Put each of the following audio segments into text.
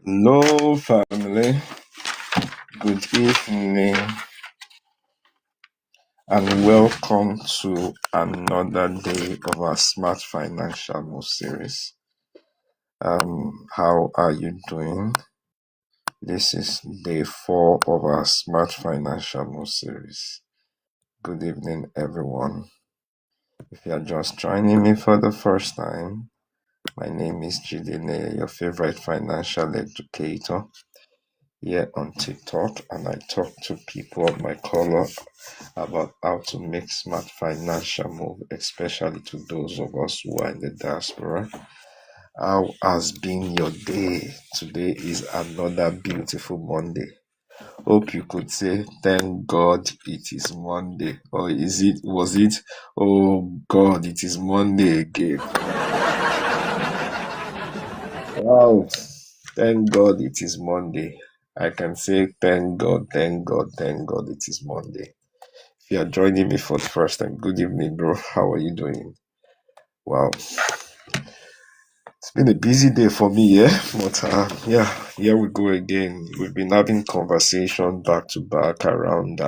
Hello, family. Good evening, and welcome to another day of our Smart Financial Move series. How are you doing? This is day 4 of our Smart Financial Move series. Good evening, everyone. If you are just joining me for the first time, my name is Jidene, your favorite financial educator here on TikTok, and I talk to people of my color about how to make smart financial move, especially to those of us who are in the diaspora. How has been your day? Today is another beautiful Monday. Hope you could say, thank God it is Monday. Or was it, oh God, it is Monday again. Wow, thank God it is Monday. I can say, thank God, thank God, thank God it is Monday. If you are joining me for the first time, good evening, bro. How are you doing? Wow, it's been a busy day for me, yeah. But yeah, here we go again. We've been having conversation back to back around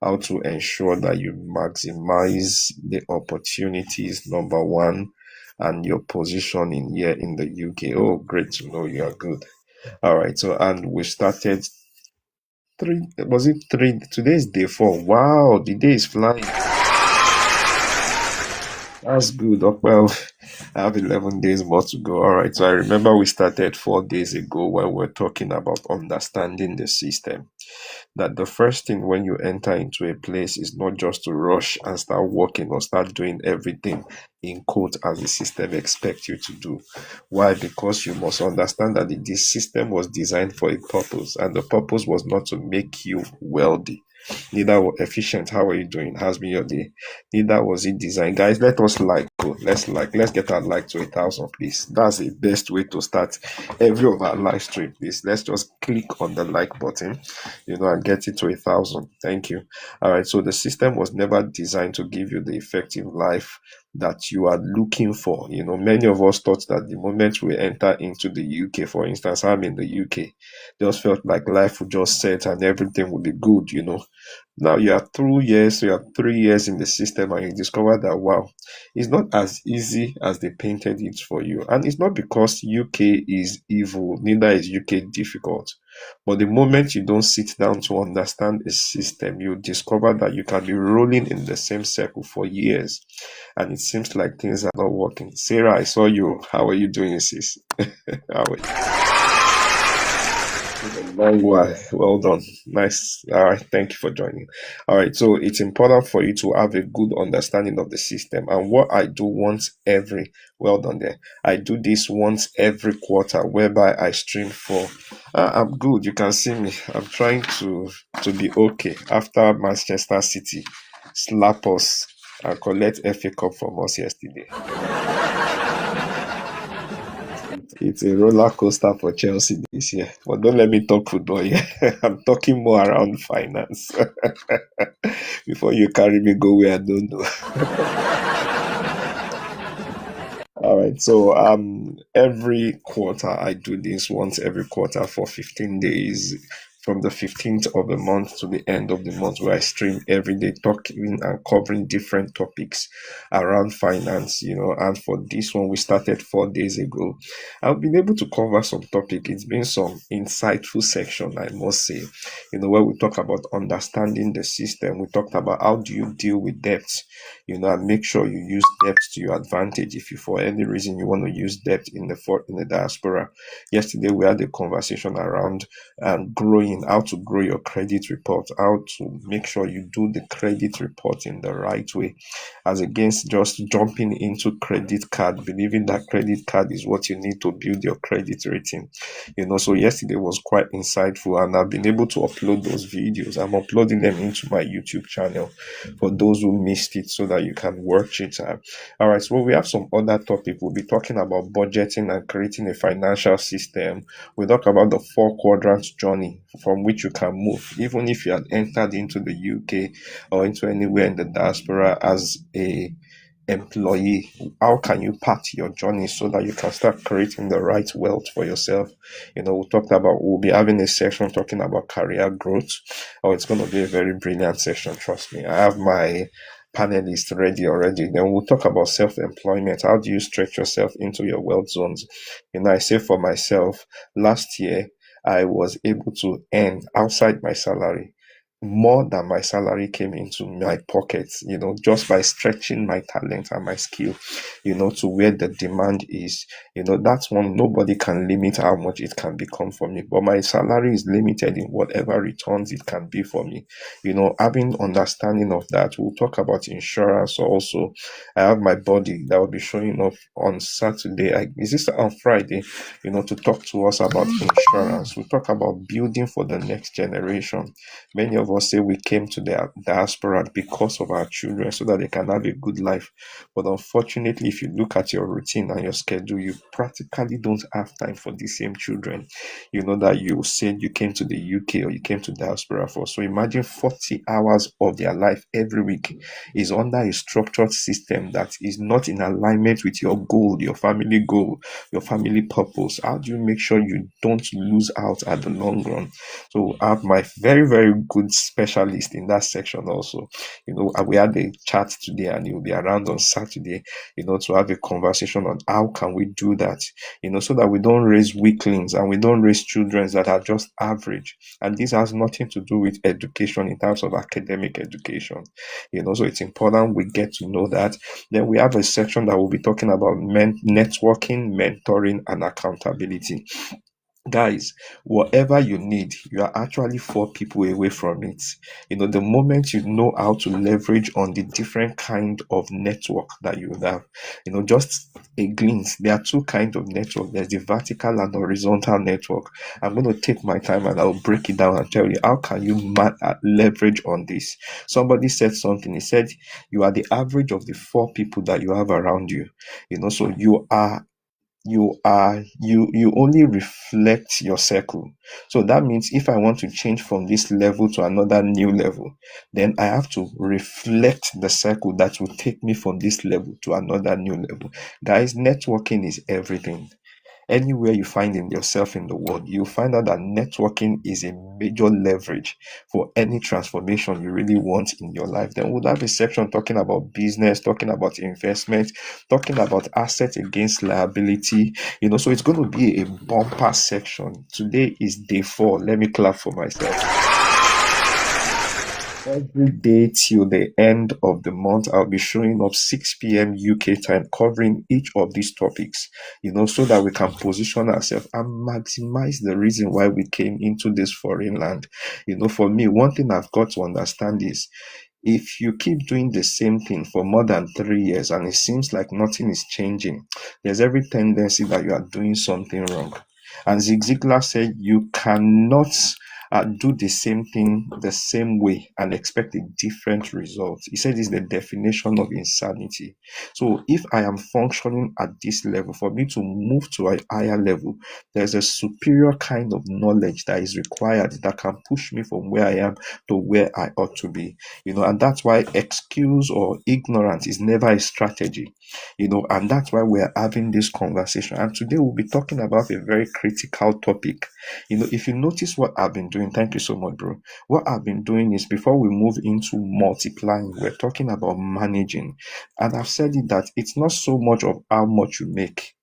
how to ensure that you maximize the opportunities. Number one, and your positioning here in the UK. Oh, great to know you are good. All right, so and we started three. Was it three? Today is day 4. Wow, the day is flying. That's good. Well, I have 11 days more to go. All right. So I remember we started 4 days ago when we were talking about understanding the system. That the first thing when you enter into a place is not just to rush and start working or start doing everything in quote as the system expects you to do. Why? Because you must understand that this system was designed for a purpose, and the purpose was not to make you wealthy. Neither efficient. How are you doing? How's been your day? Neither was it designed. Guys, let us go. Let's get our like to 1,000, please. That's the best way to start every of our live stream, please. Let's just click on the like button, and get it to 1,000. Thank you. All right. So the system was never designed to give you the effective life that you are looking for. Many of us thought that the moment we enter into the UK, for instance, I'm in the UK, just felt like life would just set and everything would be good. Now you are 2 years, you are 3 years in the system, and you discover that wow, it's not as easy as they painted it for you. And it's not because UK is evil, neither is UK difficult. But the moment you don't sit down to understand a system, you discover that you can be rolling in the same circle for years, and it seems like things are not working. Sarah, I saw you. How are you doing, sis? How are you? Long while. Well done. Nice. All right. Thank you for joining. All right. So it's important for you to have a good understanding of the system. And what I do well done there. I do this once every quarter, whereby I stream for. I'm good. You can see me. I'm trying to be okay after Manchester City slap us and collect FA Cup from us yesterday. It's a roller coaster for Chelsea this year. But don't let me talk football here. I'm talking more around finance. Before you carry me go where I don't know. All right. So every quarter I do this once every quarter for 15 days. From the 15th of the month to the end of the month, where I stream every day, talking and covering different topics around finance, and for this one, we started 4 days ago. I've been able to cover some topic. It's been some insightful section, I must say, where we talk about understanding the system. We talked about how do you deal with debt, and make sure you use debt to your advantage if you, for any reason, you want to use debt in the diaspora. Yesterday, we had a conversation around growing, how to grow your credit report, how to make sure you do the credit report in the right way, as against just jumping into credit card, believing that credit card is what you need to build your credit rating. So yesterday was quite insightful, and I've been able to upload those videos. I'm uploading them into my YouTube channel for those who missed it, so that you can watch it. All right, so we have some other topic. We'll be talking about budgeting and creating a financial system. We talk about the 4 quadrants journey from which you can move, even if you had entered into the UK or into anywhere in the diaspora as a employee, how can you path your journey so that you can start creating the right wealth for yourself? We'll be having a section talking about career growth. Oh, it's going to be a very brilliant session, trust me. I have my panelists ready already. Then we'll talk about self-employment. How do you stretch yourself into your wealth zones? I say for myself, last year I was able to earn outside my salary more than my salary came into my pockets, just by stretching my talent and my skill, to where the demand is. That's one, nobody can limit how much it can become for me, but my salary is limited in whatever returns it can be for me. Having understanding of that, we'll talk about insurance also. I have my body that will be showing up on Saturday. Is this on Friday? To talk to us about insurance. We'll talk about building for the next generation. Many of us say we came to the diaspora because of our children so that they can have a good life. But unfortunately, if you look at your routine and your schedule, you practically don't have time for the same children, that you said you came to the UK or you came to diaspora for. So imagine 40 hours of their life every week is under a structured system that is not in alignment with your goal, your family goal, your family purpose. How do you make sure you don't lose out at the long run? So I have my very, very good specialist in that section also. We had a chat today and he'll be around on Saturday, to have a conversation on how can we do that, so that we don't raise weaklings and we don't raise children that are just average. And this has nothing to do with education in terms of academic education, so it's important we get to know that. Then we have a section that will be talking about networking, mentoring, and accountability. Guys, whatever you need, you are actually 4 people away from it. The moment you know how to leverage on the different kind of network that you have, just a glimpse. There are 2 kinds of network. There's the vertical and horizontal network. I'm going to take my time and I'll break it down and tell you how can you leverage on this. Somebody said something. He said you are the average of the 4 people that you have around you. So you only reflect your circle. So that means if I want to change from this level to another new level, then I have to reflect the circle that will take me from this level to another new level. Guys, networking is everything. Anywhere you find in yourself in the world, you'll find out that networking is a major leverage for any transformation you really want in your life. Then we'll have a section talking about business, talking about investment, talking about assets against liability. So it's going to be a bumper section. Today is day 4. Let me clap for myself. Every day till the end of the month, I'll be showing up 6 p.m. UK time, covering each of these topics, so that we can position ourselves and maximize the reason why we came into this foreign land. For me, one thing I've got to understand is if you keep doing the same thing for more than 3 years and it seems like nothing is changing, there's every tendency that you are doing something wrong. And Zig Ziglar said you cannot do the same thing the same way and expect a different result. He said it's the definition of insanity. So if I am functioning at this level, for me to move to a higher level, there's a superior kind of knowledge that is required that can push me from where I am to where I ought to be. And that's why excuse or ignorance is never a strategy. And that's why we're having this conversation. And today we'll be talking about a very critical topic. If you notice what I've been doing, thank you so much, bro. What I've been doing is before we move into multiplying, we're talking about managing. And I've said it that it's not so much of how much you make.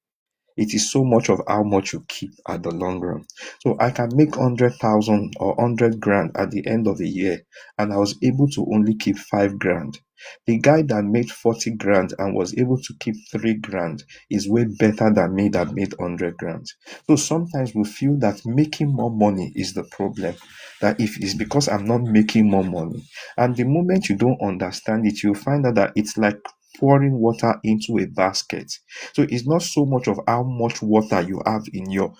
It is so much of how much you keep at the long run. So I can make 100,000 or 100 grand at the end of the year, and I was able to only keep 5 grand. The guy that made 40 grand and was able to keep 3 grand is way better than me that made 100 grand. So sometimes we feel that making more money is the problem. That if it's because I'm not making more money. And the moment you don't understand it, you'll find out that it's like pouring water into a basket. So it's not so much of how much water you have in your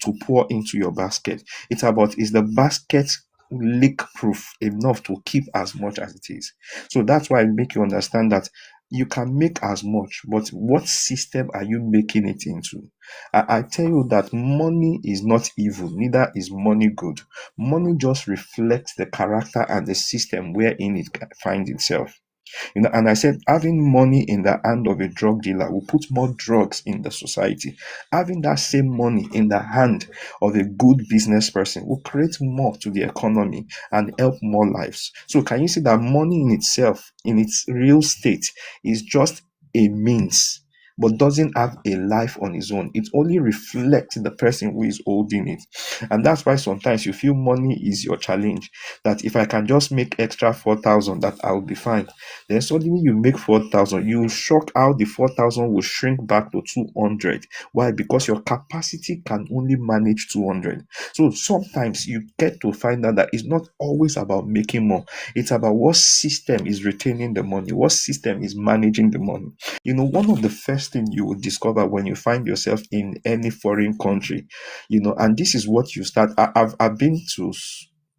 to pour into your basket. It's about, is the basket leak proof enough to keep as much as it is? So that's why I make you understand that you can make as much, but what system are you making it into? I tell you that money is not evil, neither is money good. Money just reflects the character and the system wherein it finds itself. And I said having money in the hand of a drug dealer will put more drugs in the society. Having that same money in the hand of a good business person will create more to the economy and help more lives. So can you see that money in itself, in its real state, is just a means, but doesn't have a life on its own? It only reflects the person who is holding it. And that's why sometimes you feel money is your challenge. That if I can just make extra 4,000, that I'll be fine. Then suddenly you make 4,000, you will shock how the 4,000 will shrink back to 200. Why? Because your capacity can only manage 200. So sometimes you get to find out that it's not always about making more. It's about what system is retaining the money, what system is managing the money. One of the first things you will discover when you find yourself in any foreign country, and this is what you start. I've been to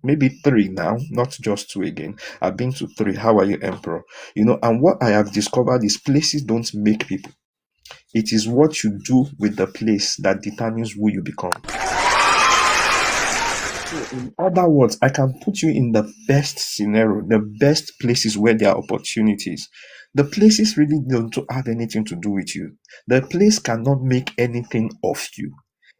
maybe three now, not just two again. I've been to three. How are you, Emperor? And what I have discovered is places don't make people. It is what you do with the place that determines who you become. So in other words, I can put you in the best scenario, the best places where there are opportunities. The places really don't have anything to do with you. The place cannot make anything of you.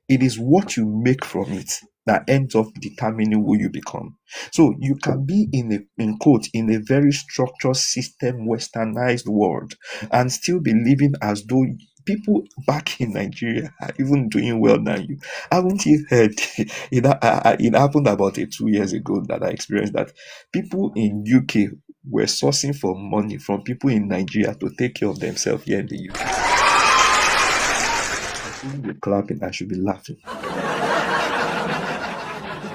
It is what you make from it that ends up determining who you become. So you can be in quote, in a very structured system, westernized world, and still be living as though people back in Nigeria are even doing well than you. Haven't you heard? It happened about 2 years ago that I experienced that people in UK were sourcing for money from people in Nigeria to take care of themselves here in the UK. I shouldn't be clapping, I should be laughing.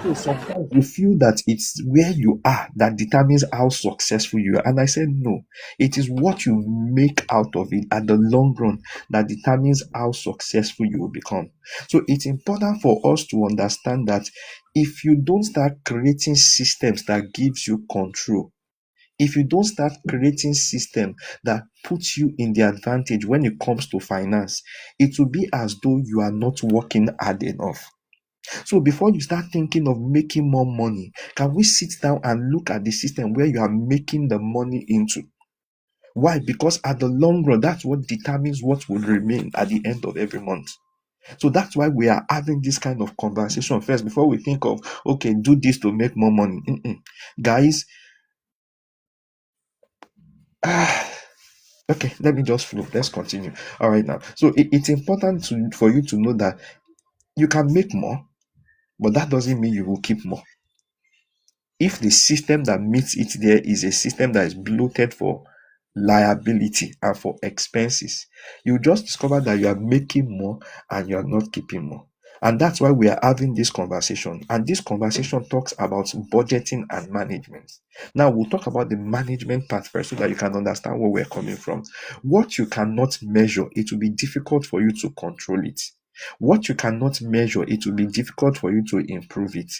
So sometimes you feel that it's where you are that determines how successful you are. And I said, no, it is what you make out of it at the long run that determines how successful you will become. So it's important for us to understand that if you don't start creating systems that gives you control, if you don't start creating system that puts you in the advantage when it comes to finance, it will be as though you are not working hard enough. So before you start thinking of making more money, can we sit down and look at the system where you are making the money into? Why? Because at the long run, that's what determines what will remain at the end of every month. So that's why we are having this kind of conversation first before we think of, okay, do this to make more money. Guys, okay, let me just flow. Let's continue. All right, now. So it's important for you to know that you can make more, but that doesn't mean you will keep more. If the system that meets it there is a system that is bloated for liability and for expenses, you just discover that you are making more and you are not keeping more. And that's why we are having this conversation. And this conversation talks about budgeting and management. Now we'll talk about the management part first so that you can understand where we're coming from. What you cannot measure, it will be difficult for you to control it. What you cannot measure, it will be difficult for you to improve it.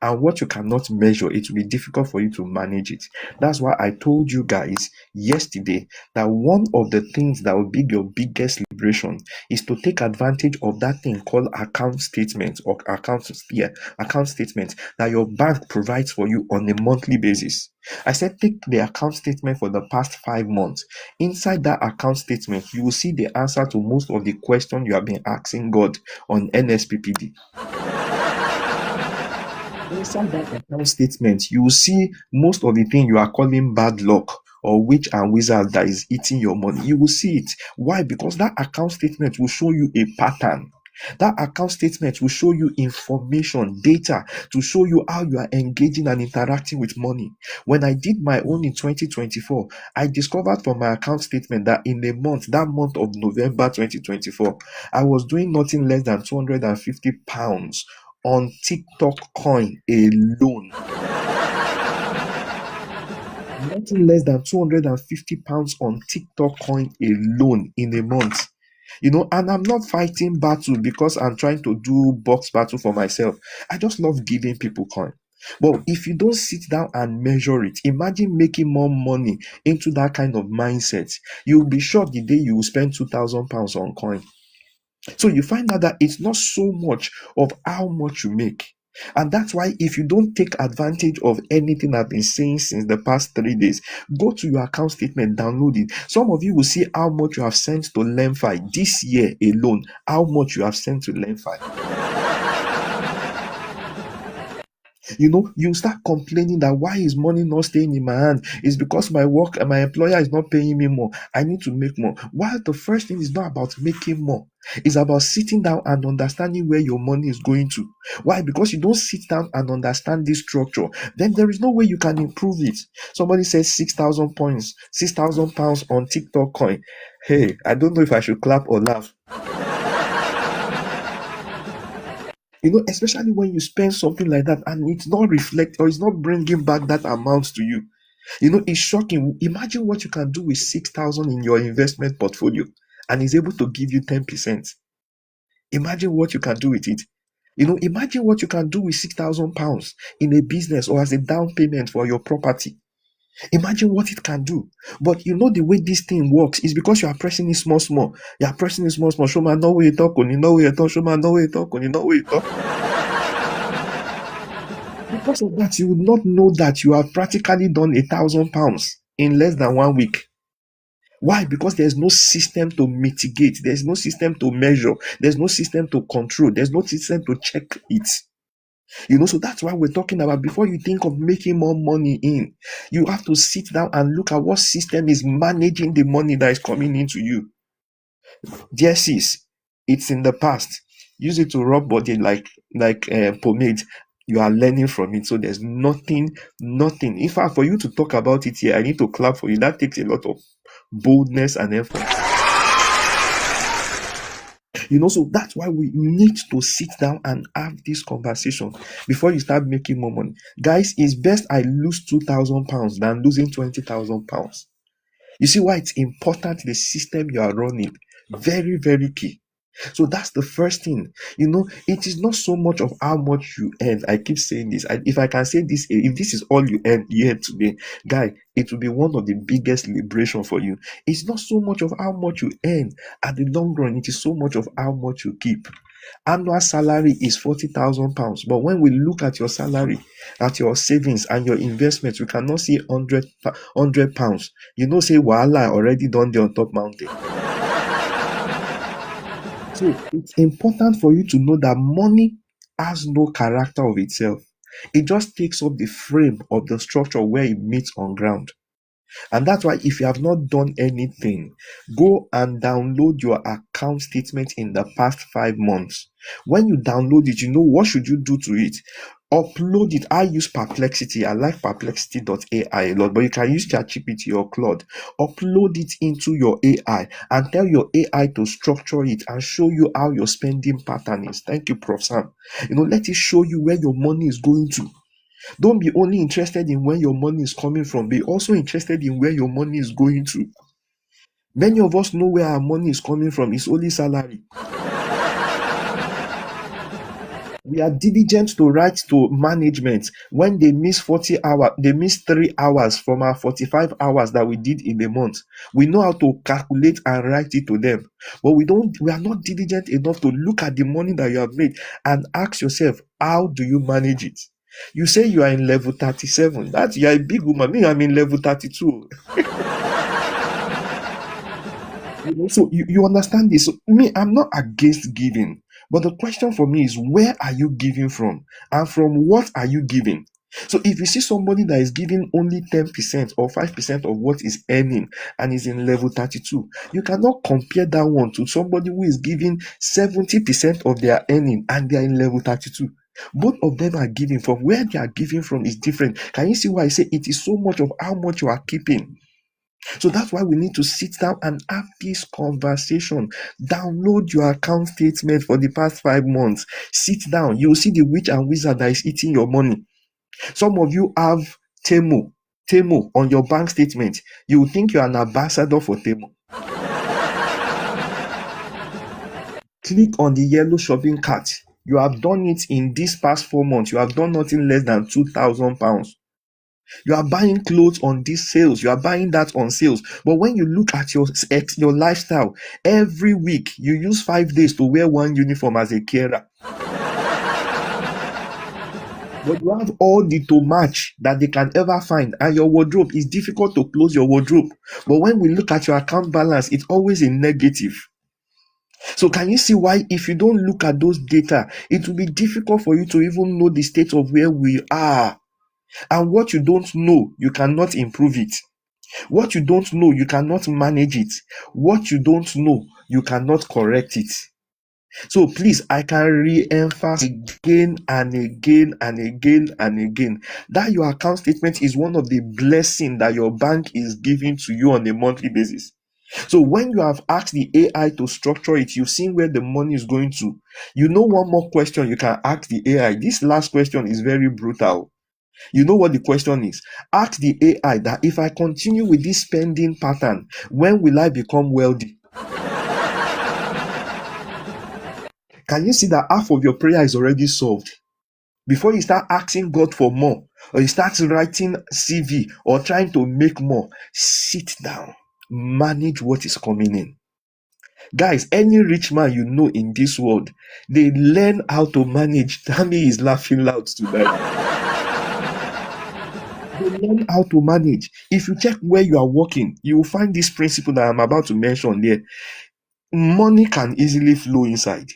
And what you cannot measure, it will be difficult for you to manage it. That's why I told you guys yesterday that one of the things that will be your biggest liberation is to take advantage of that thing called account statement or account statement that your bank provides for you on a monthly basis. I said take the account statement for the past 5 months. Inside that account statement, you will see the answer to most of the questions you have been asking God on NSPPD. Inside that account statement, you will see most of the things you are calling bad luck or witch and wizard that is eating your money. You will see it. Why? Because that account statement will show you a pattern. That account statement will show you information, data to show you how you are engaging and interacting with money. When I did my own in 2024, I discovered from my account statement that in a month, that month of November 2024, I was doing nothing less than £250 on TikTok coin alone. Nothing less than £250 on TikTok coin alone in a month. And I'm not fighting battle because I'm trying to do box battle for myself. I just love giving people coin. But if you don't sit down and measure it, imagine making more money into that kind of mindset. You'll be shocked the day you will spend £2,000 on coin. So you find out that it's not so much of how much you make. And that's why if you don't take advantage of anything I've been saying since the past 3 days, go to your account statement, download it. Some of you will see how much you have sent to LearnFi this year alone, how much you have sent to LearnFi. You start complaining that why is money not staying in my hand? It's because my work and my employer is not paying me more. I need to make more. While the first thing is not about making more. It's about sitting down and understanding where your money is going to. Why? Because you don't sit down and understand this structure, then there is no way you can improve it. Somebody says 6,000 points, 6,000 pounds on TikTok coin. Hey, I don't know if I should clap or laugh. Especially when you spend something like that and it's not reflect or it's not bringing back that amount to you. It's shocking. Imagine what you can do with 6,000 in your investment portfolio and is able to give you 10%. Imagine what you can do with it. Imagine what you can do with 6,000 pounds in a business or as a down payment for your property. Imagine what it can do. But the way this thing works is because you are pressing it small, small. You are pressing it small, small. Show man, no way you talk, no way you talk. Show man, no way you talk, no way you talk. Because of that, you would not know that you have practically done 1,000 pounds in less than 1 week. Why? Because there's no system to mitigate. There's no system to measure. There's no system to control. There's no system to check it. So that's why we're talking about before you think of making more money in, you have to sit down and look at what system is managing the money that is coming into you. Dear sis, it's in the past. Use it to rub body like pomade. You are learning from it. So there's nothing. In fact, for you to talk about it here, I need to clap for you. That takes a lot of boldness and effort. So that's why we need to sit down and have this conversation before you start making more money. Guys, it's best I lose 2,000 pounds than losing 20,000 pounds. You see why it's important, the system you are running. Very, very key. So that's the first thing. It is not so much of how much you earn. I keep saying this. If I can say this, if this is all you earn here today, guy, it will be one of the biggest liberation for you. It's not so much of how much you earn. At the long run, it is so much of how much you keep. Annual salary is 40,000 pounds. But when we look at your salary, at your savings and your investments, we cannot see 100 pounds. Say, Wahala already done there on top mountain. So it's important for you to know that money has no character of itself. It just takes up the frame of the structure where it meets on ground. And that's why if you have not done anything, go and download your account statement in the past 5 months. When you download it, what should you do to it? Upload it. I use Perplexity. I like perplexity.ai a lot, but you can use ChatGPT or Claude. Upload it into your AI and tell your AI to structure it and show you how your spending pattern is. Thank you, Prof. Sam. Let it show you where your money is going to. Don't be only interested in where your money is coming from. Be also interested in where your money is going to. Many of us know where our money is coming from. It's only salary. We are diligent to write to management when they miss 40 hours, they miss 3 hours from our 45 hours that we did in a month. We know how to calculate and write it to them. But we are not diligent enough to look at the money that you have made and ask yourself, how do you manage it? You say you are in level 37. You are a big woman. Me, I'm in level 32. So you understand this. So me, I'm not against giving. But the question for me is, where are you giving from? And from what are you giving? So if you see somebody that is giving only 10% or 5% of what is earning and is in level 32, you cannot compare that one to somebody who is giving 70% of their earning and they are in level 32. Both of them are giving. From where they are giving from is different. Can you see why I say it is so much of how much you are keeping? So that's why we need to sit down and have this conversation. Download your account statement for the past 5 months. Sit down. You will see the witch and wizard that is eating your money. Some of you have Temu on your bank statement. You will think you are an ambassador for Temu. Click on the yellow shopping cart. You have done it in this past 4 months. You have done nothing less than 2,000 pounds. You are buying clothes on these sales. You are buying that on sales. But when you look at your lifestyle, every week you use 5 days to wear one uniform as a carer. But you have all the to match that they can ever find, and your wardrobe is difficult to close your wardrobe. But when we look at your account balance, it's always in negative. So can you see why if you don't look at those data, it will be difficult for you to even know the state of where we are. And what you don't know, you cannot improve it. What you don't know, you cannot manage it. What you don't know, you cannot correct it. So please, I can re-emphasize again and again and again and again that your account statement is one of the blessings that your bank is giving to you on a monthly basis. So when you have asked the AI to structure it, you've seen where the money is going to. You know one more question you can ask the AI. This last question is very brutal. You know what the question is? Ask the AI that if I continue with this spending pattern, when will I become wealthy? Can you see that half of your prayer is already solved? Before you start asking God for more, or you start writing CV or trying to make more, sit down, manage what is coming in. Guys, any rich man you know in this world, they learn how to manage. Tammy is laughing loud tonight. They learn how to manage. If you check where you are working, you will find this principle that I'm about to mention there. Money can easily flow inside.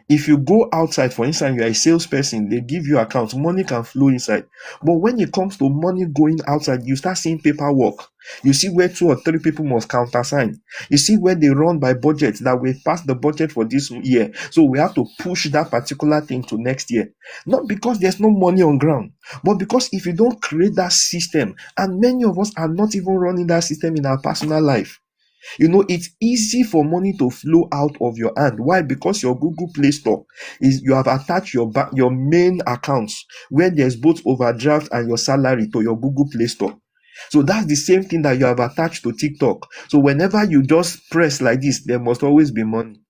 If you go outside, for instance, you are a salesperson, they give you accounts, money can flow inside. But when it comes to money going outside, you start seeing paperwork. You see where 2 or 3 people must countersign. You see where they run by budget, that we passed the budget for this year. So we have to push that particular thing to next year. Not because there's no money on ground, but because if you don't create that system, and many of us are not even running that system in our personal life. You know, it's easy for money to flow out of your hand. Why? Because your Google Play Store is, you have attached your main accounts where there's both overdraft and your salary to your Google Play Store. So that's the same thing that you have attached to TikTok. So whenever you just press like this, there must always be money.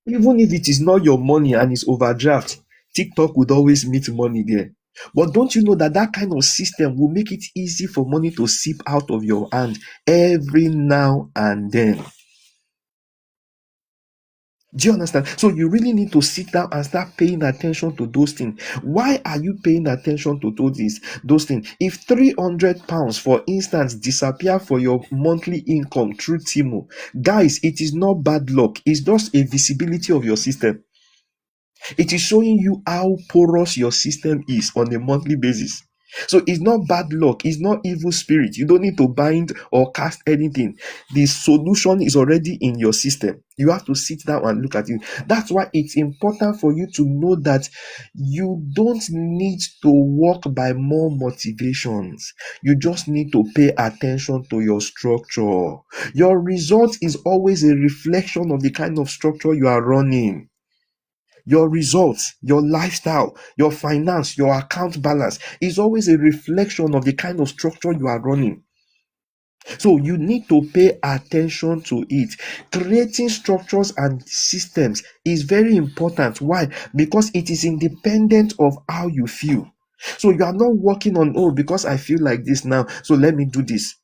Even if it is not your money and it's overdraft, TikTok would always meet money there. But don't you know that that kind of system will make it easy for money to seep out of your hand every now and then? Do you understand? So you really need to sit down and start paying attention to those things. Why are you paying attention to those things? If £300, for instance, disappear for your monthly income through Timo, guys, it is not bad luck. It's just a visibility of your system. It is showing you how porous your system is on a monthly basis. So it's not bad luck, it's not evil spirit. You don't need to bind or cast anything. The solution is already in your system. You have to sit down and look at it. That's why it's important for you to know that you don't need to walk by more motivations. You just need to pay attention to your structure. Your result is always a reflection of the kind of structure you are running. Your results, your lifestyle, your finance, your account balance is always a reflection of the kind of structure you are running. So you need to pay attention to it. Creating structures and systems is very important. Why? Because it is independent of how you feel. So you are not working on, oh, because I feel like this now, so let me do this.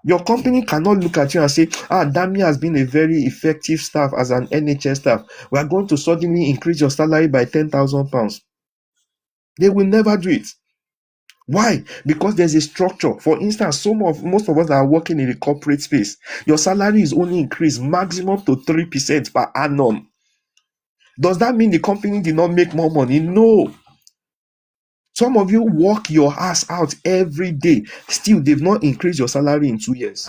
Your company cannot look at you and say, Dami has been a very effective staff as an NHS staff. We are going to suddenly increase your salary by £10,000. They will never do it. Why? Because there's a structure. For instance, most of us that are working in the corporate space, your salary is only increased maximum to 3% per annum. Does that mean the company did not make more money? No. Some of you work your ass out every day. Still, they've not increased your salary in 2 years.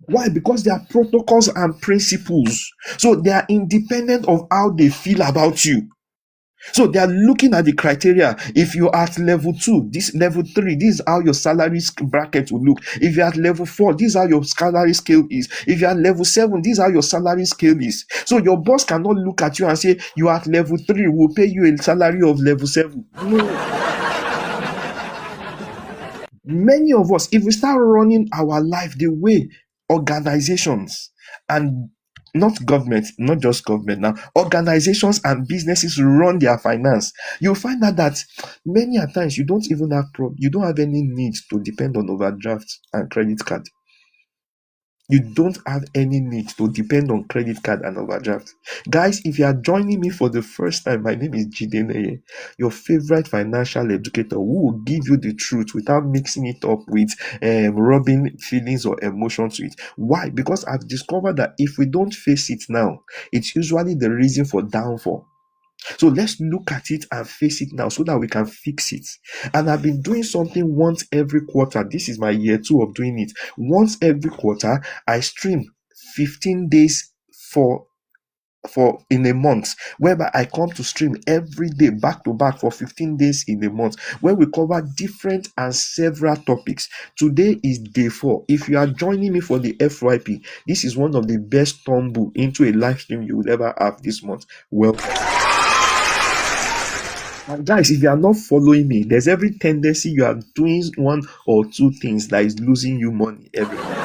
Why? Because there are protocols and principles. So they are independent of how they feel about you. So they are looking at the criteria. If you're at level 2, this level 3, this is how your salary bracket will look. If you're at level 4, this is how your salary scale is. If you're at level 7, this is how your salary scale is. So your boss cannot look at you and say, you are at level 3, we'll pay you a salary of level 7. No. Many of us, if we start running our life the way organizations and not government, not just government now, organizations and businesses run their finance, you'll find out that many a times you don't even have you don't have any need to depend on overdraft and credit card. You don't have any need to depend on credit card and overdraft. Guys, if you are joining me for the first time, my name is Jideneye, your favorite financial educator who will give you the truth without mixing it up with rubbing feelings or emotions to it. Why? Because I've discovered that if we don't face it now, it's usually the reason for downfall. So let's look at it and face it now so that we can fix it. And I've been doing something once every quarter. This is my year 2 of doing it. Once every quarter, I stream 15 days for in a month, whereby I come to stream every day back to back for 15 days in a month, where we cover different and several topics. Today is day 4. If you are joining me for the FYP, this is one of the best tumble into a live stream you will ever have this month. Welcome. And guys, if you are not following me, there's every tendency you are doing one or two things that is losing you money every month.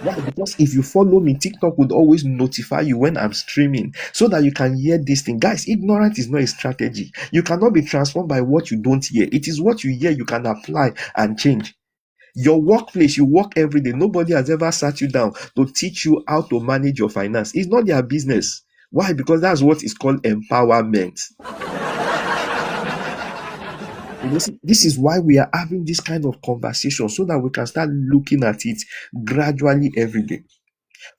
Why? Because if you follow me, TikTok would always notify you when I'm streaming so that you can hear this thing. Guys, ignorance is not a strategy. You cannot be transformed by what you don't hear. It is what you hear you can apply and change. Your workplace, you work every day. Nobody has ever sat you down to teach you how to manage your finance. It's not their business. Why? Because that's what is called empowerment. This is why we are having this kind of conversation, so that we can start looking at it gradually every day.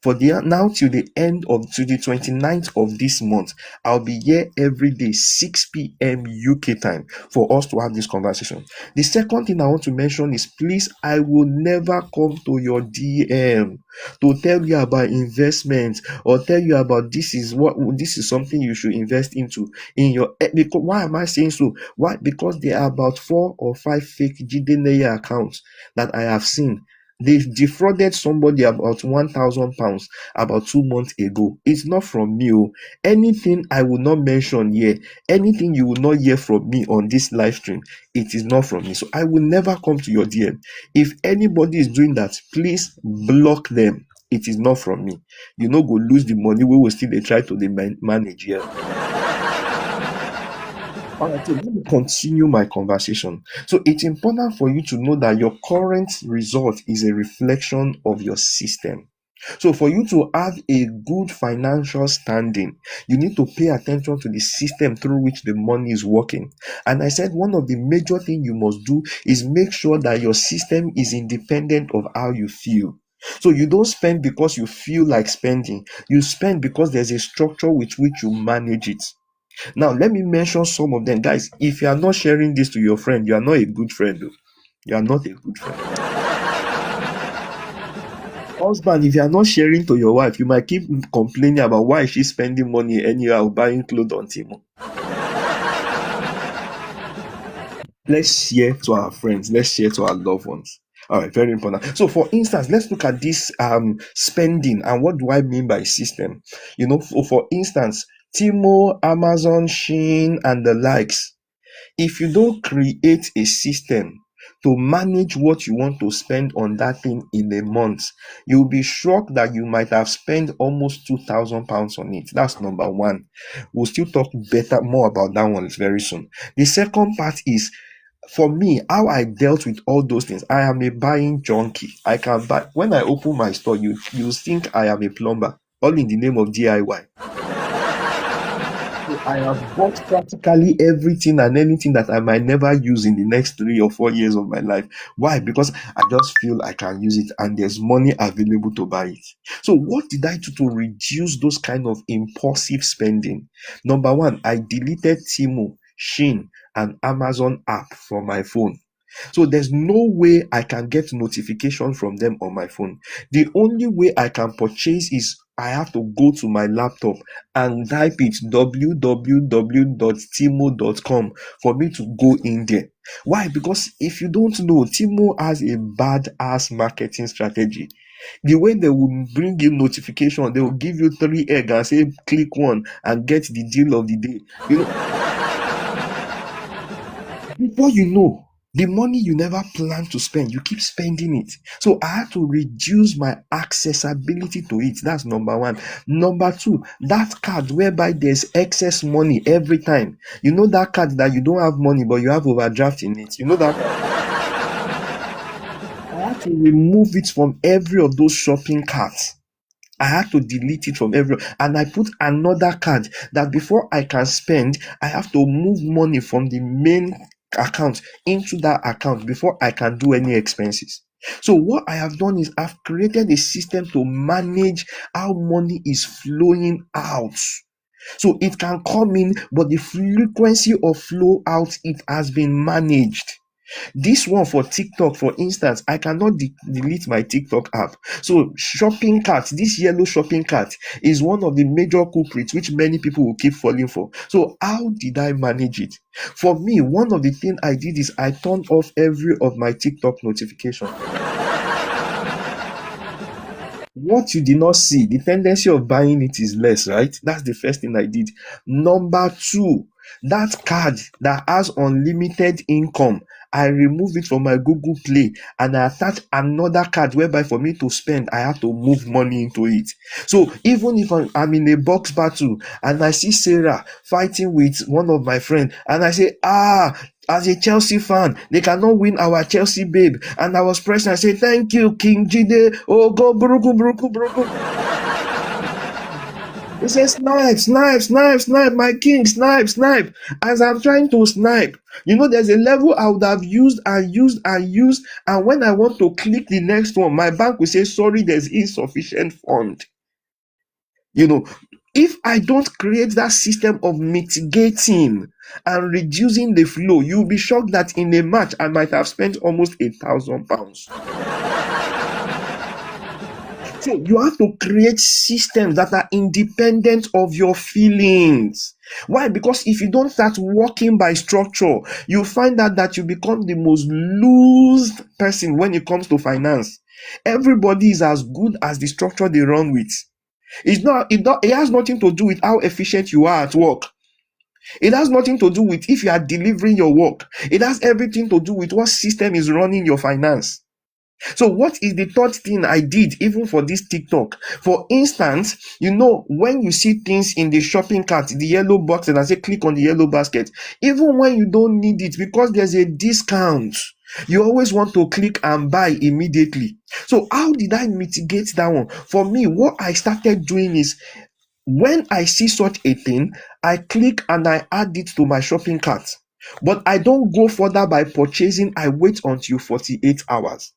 For now till the 29th of this month, I'll be here every day 6 p.m. UK time for us to have this conversation. The second thing I want to mention is, please, I will never come to your DM to tell you about investments or tell you about this is something you should invest into in your. Because, why am I saying so? Why? Because there are about 4 or 5 fake Jideneye accounts that I have seen. They've defrauded somebody about £1,000 about 2 months ago. It's not from me. Anything I will not mention here, anything you will not hear from me on this live stream, it is not from me. So I will never come to your DM. If anybody is doing that, please block them. It is not from me. You know, go lose the money. We will still try to manage here. All right, so let me continue my conversation. So it's important for you to know that your current result is a reflection of your system. So for you to have a good financial standing, you need to pay attention to the system through which the money is working. And I said one of the major things you must do is make sure that your system is independent of how you feel. So you don't spend because you feel like spending. You spend because there's a structure with which you manage it. Now, let me mention some of them. Guys, if you are not sharing this to your friend, you are not a good friend. You are not a good friend. Husband, if you are not sharing to your wife, you might keep complaining about why she's spending money anyhow buying clothes on Timo. Let's share to our friends. Let's share to our loved ones. All right, very important. So, for instance, let's look at this spending, and what do I mean by system? You know, for instance, Timo, Amazon, Shein, and the likes. If you don't create a system to manage what you want to spend on that thing in a month, you'll be shocked that you might have spent almost £2,000 on it. That's number one. We'll still talk more about that one very soon. The second part is, for me, how I dealt with all those things. I am a buying junkie. I can buy. When I open my store, you think I am a plumber, all in the name of DIY. I have bought practically everything and anything that I might never use in the next 3 or 4 years of my life. Why? Because I just feel I can use it and there's money available to buy it. So what did I do to reduce those kind of impulsive spending? Number one, I deleted Timo, Shein, and Amazon app from my phone. So there's no way I can get notification from them on my phone. The only way I can purchase is I have to go to my laptop and type it www.timo.com for me to go in there. Why? Because if you don't know, Timo has a bad-ass marketing strategy. The way they will bring you notification, they will give you 3 eggs and say click one and get the deal of the day. You know, before you know, the money you never plan to spend, you keep spending it. So I had to reduce my accessibility to it. That's number one. Number two, that card whereby there's excess money every time. You know that card that you don't have money, but you have overdraft in it. You know that? I had had to remove it from every of those shopping carts. I had to delete it from every, and I put another card that before I can spend, I have to move money from the main account into that account before I can do any expenses. So what I have done is I've created a system to manage how money is flowing out. So it can come in, but the frequency of flow out, it has been managed. This one for TikTok, for instance, I cannot delete my TikTok app. So shopping cart, this yellow shopping cart is one of the major culprits which many people will keep falling for. So how did I manage it? For me, one of the things I did is I turned off every of my TikTok notification. What you did not see, the tendency of buying it is less, right? That's the first thing I did. Number two, that card that has unlimited income, I remove it from my Google Play and I attach another card whereby for me to spend, I have to move money into it. So even if I'm in a box battle and I see Sarah fighting with one of my friends and I say, as a Chelsea fan, they cannot win our Chelsea babe. And I was pressing, I said, thank you, King Jide. Oh, go, Buruku, Buruku, Buruku. He says, snipe, my king, snipe. As I'm trying to snipe, there's a level I would have used. And when I want to click the next one, my bank will say, sorry, there's insufficient fund. If I don't create that system of mitigating and reducing the flow, you'll be shocked that in a match, I might have spent almost £1,000. So you have to create systems that are independent of your feelings. Why? Because if you don't start working by structure, you find out that you become the most loosed person when it comes to finance. Everybody is as good as the structure they run with. It has nothing to do with how efficient you are at work. It has nothing to do with if you are delivering your work. It has everything to do with what system is running your finance. So what is the third thing I did even for this TikTok? For instance, when you see things in the shopping cart, the yellow box, and I say click on the yellow basket, even when you don't need it because there's a discount, you always want to click and buy immediately. So how did I mitigate that one? For me, what I started doing is when I see such a thing, I click and I add it to my shopping cart. But I don't go further by purchasing. I wait until 48 hours.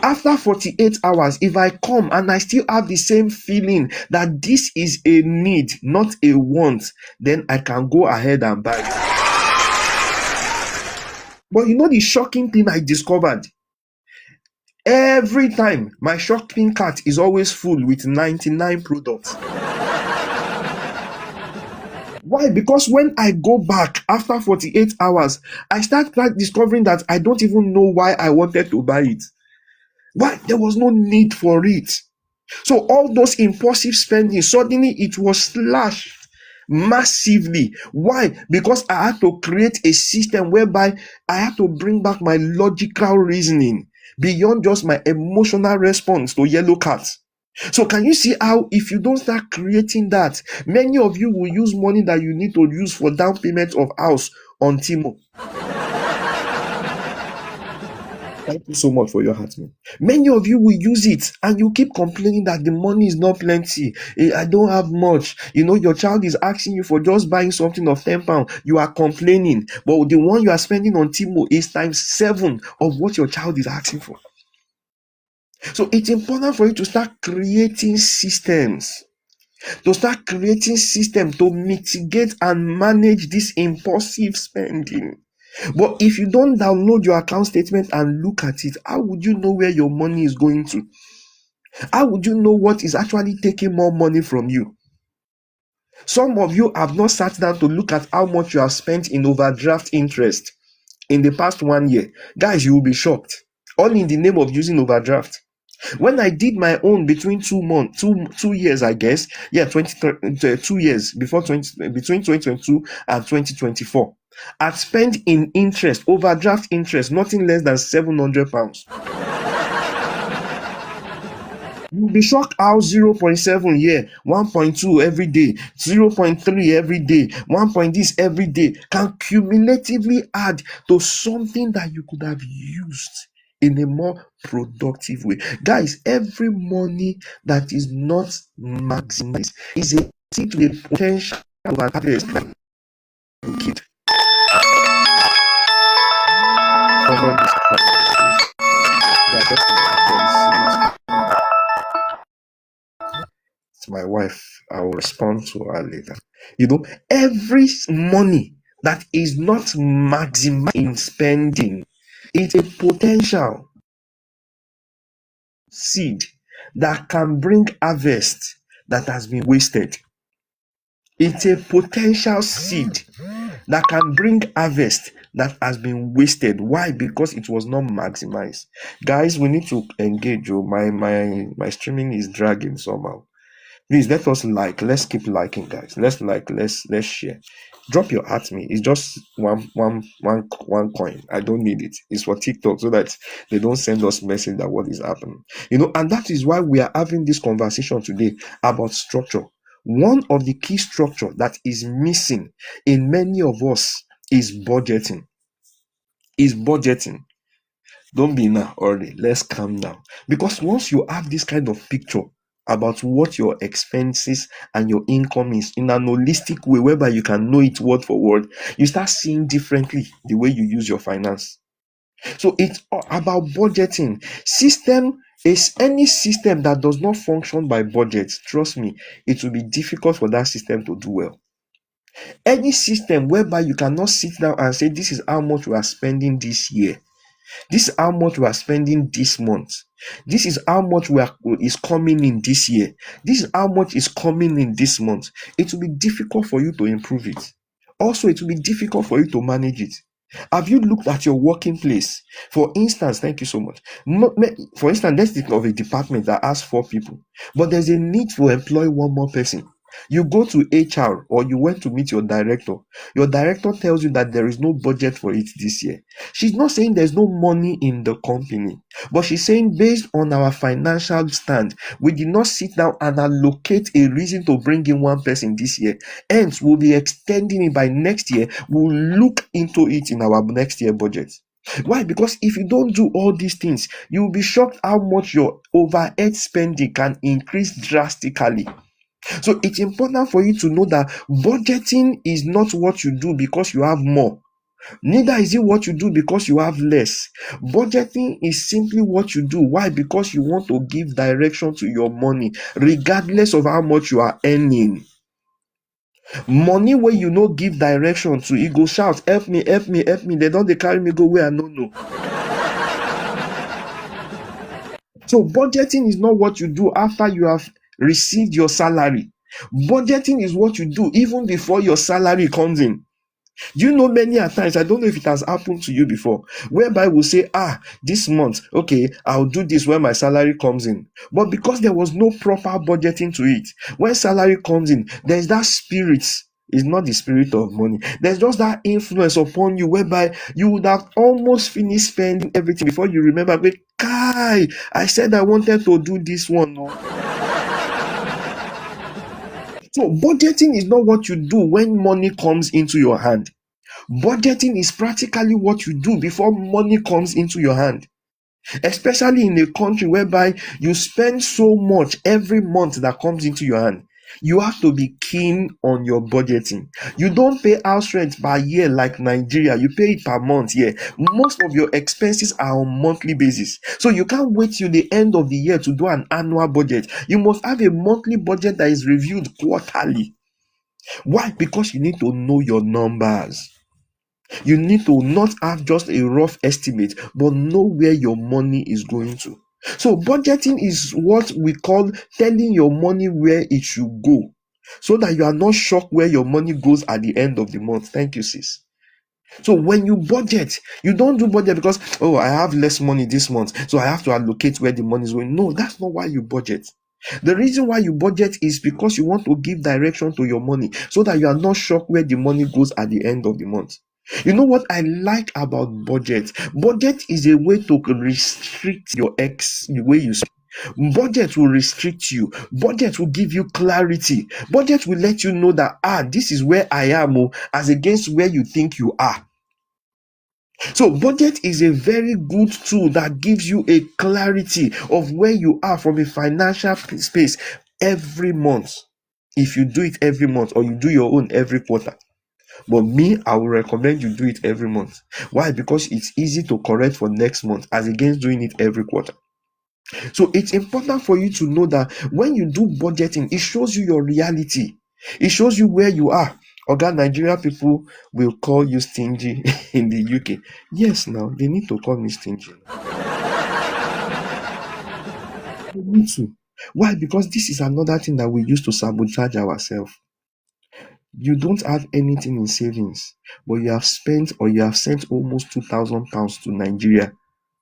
After 48 hours, if I come and I still have the same feeling that this is a need, not a want, then I can go ahead and buy it. But the shocking thing I discovered? Every time my shopping cart is always full with 99 products. Why? Because when I go back after 48 hours, I start discovering that I don't even know why I wanted to buy it. Why? There was no need for it. So all those impulsive spending, suddenly it was slashed massively. Why? Because I had to create a system whereby I had to bring back my logical reasoning beyond just my emotional response to yellow cards. So can you see how if you don't start creating that, many of you will use money that you need to use for down payment of house on Timo. Thank you so much for your heart, man. Many of you will use it and you keep complaining that the money is not plenty. I don't have much. Your child is asking you for just buying something of £10. You are complaining. But the one you are spending on Timo is times 7 of what your child is asking for. So it's important for you to start creating systems. To mitigate and manage this impulsive spending. But if you don't download your account statement and look at it, how would you know where your money is going to? How would you know what is actually taking more money from you? Some of you have not sat down to look at how much you have spent in overdraft interest in the past 1 year. Guys, you will be shocked. All in the name of using overdraft. When I did my own between 2 years, I guess, 2 years between 2022 and 2024, I've spent in interest, overdraft interest, nothing less than £700. You'll be shocked how 0.7 here, 1.2 every day, 0.3 every day, 1 point this every day can cumulatively add to something that you could have used in a more productive way. Guys, every money that is not maximized is a thing to the potential of an harvest kid. Someone is it's my wife. I will respond to her later. You know, every money that is not maximized in spending is a potential seed that can bring harvest that has been wasted. It's a potential seed that can bring harvest that has been wasted. Why? Because it was not maximized. Guys, we need to engage. Oh, my streaming is dragging somehow. Please let us like. Let's keep liking, guys. Let's like. Let's share. Drop your at me. It's just one coin. I don't need it. It's for TikTok so that they don't send us message that what is happening. You know, and that is why we are having this conversation today about structure. One of the key structure that is missing in many of us is budgeting. Don't be in a hurry. Let's calm down. Because once you have this kind of picture about what your expenses and your income is in an holistic way, whereby you can know it word for word, you start seeing differently the way you use your finance. So it's all about budgeting. System is any system that does not function by budget. Trust me, it will be difficult for that system to do well. Any system whereby you cannot sit down and say, this is how much we are spending this year. This is how much we are spending this month. This is how much is coming in this year. This is how much is coming in this month. It will be difficult for you to improve it. Also, it will be difficult for you to manage it. Have you looked at your working place? For instance, thank you so much. For instance, let's think of a department that has 4 people, but there's a need to employ one more person. You go to HR or you went to meet your director. Your director tells you that there is no budget for it this year. She's not saying there's no money in the company, but she's saying based on our financial stand, we did not sit down and allocate a reason to bring in one person this year. Hence, we'll be extending it by next year. We'll look into it in our next year budget. Why? Because if you don't do all these things, you will be shocked how much your overhead spending can increase drastically. So it's important for you to know that budgeting is not what you do because you have more. Neither is it what you do because you have less. Budgeting is simply what you do. Why? Because you want to give direction to your money, regardless of how much you are earning. Money where you no give direction to, you go shout, help me, help me, help me. They don't carry me go where I no know. So budgeting is not what you do after you have received your salary. Budgeting is what you do even before your salary comes in. You know, many a times, I don't know if it has happened to you before, whereby we'll say, this month, okay, I'll do this when my salary comes in. But because there was no proper budgeting to it, when salary comes in, there's that spirit. It's not the spirit of money. There's just that influence upon you whereby you would have almost finished spending everything before you remember, but Kai, I said I wanted to do this one. No. So budgeting is not what you do when money comes into your hand. Budgeting is practically what you do before money comes into your hand. Especially in a country whereby you spend so much every month that comes into your hand. You have to be keen on your budgeting. You don't pay house rent per year like Nigeria. You pay it per month here. Most of your expenses are on monthly basis. So you can't wait till the end of the year to do an annual budget. You must have a monthly budget that is reviewed quarterly. Why? Because you need to know your numbers. You need to not have just a rough estimate, but know where your money is going to. So budgeting is what we call telling your money where it should go, so that you are not shocked where your money goes at the end of the month. Thank you, sis. So when you budget, you don't do budget because, I have less money this month, so I have to allocate where the money is going. No, that's not why you budget. The reason why you budget is because you want to give direction to your money, so that you are not shocked where the money goes at the end of the month. You know what I like about budget? Budget is a way to restrict the way you spend. Budget will restrict you. Budget will give you clarity. Budget will let you know that this is where I am, as against where you think you are. So budget is a very good tool that gives you a clarity of where you are from a financial space every month. If you do it every month or you do your own every quarter. But me, I will recommend you do it every month. Why? Because it's easy to correct for next month as against doing it every quarter. So it's important for you to know that when you do budgeting, it shows you your reality. It shows you where you are. Oga, Nigeria people will call you stingy in the UK. Yes, now they need to call me stingy. They need to. Why? Because this is another thing that we use to sabotage ourselves. You don't have anything in savings, but you have spent or you have sent almost £2,000 to Nigeria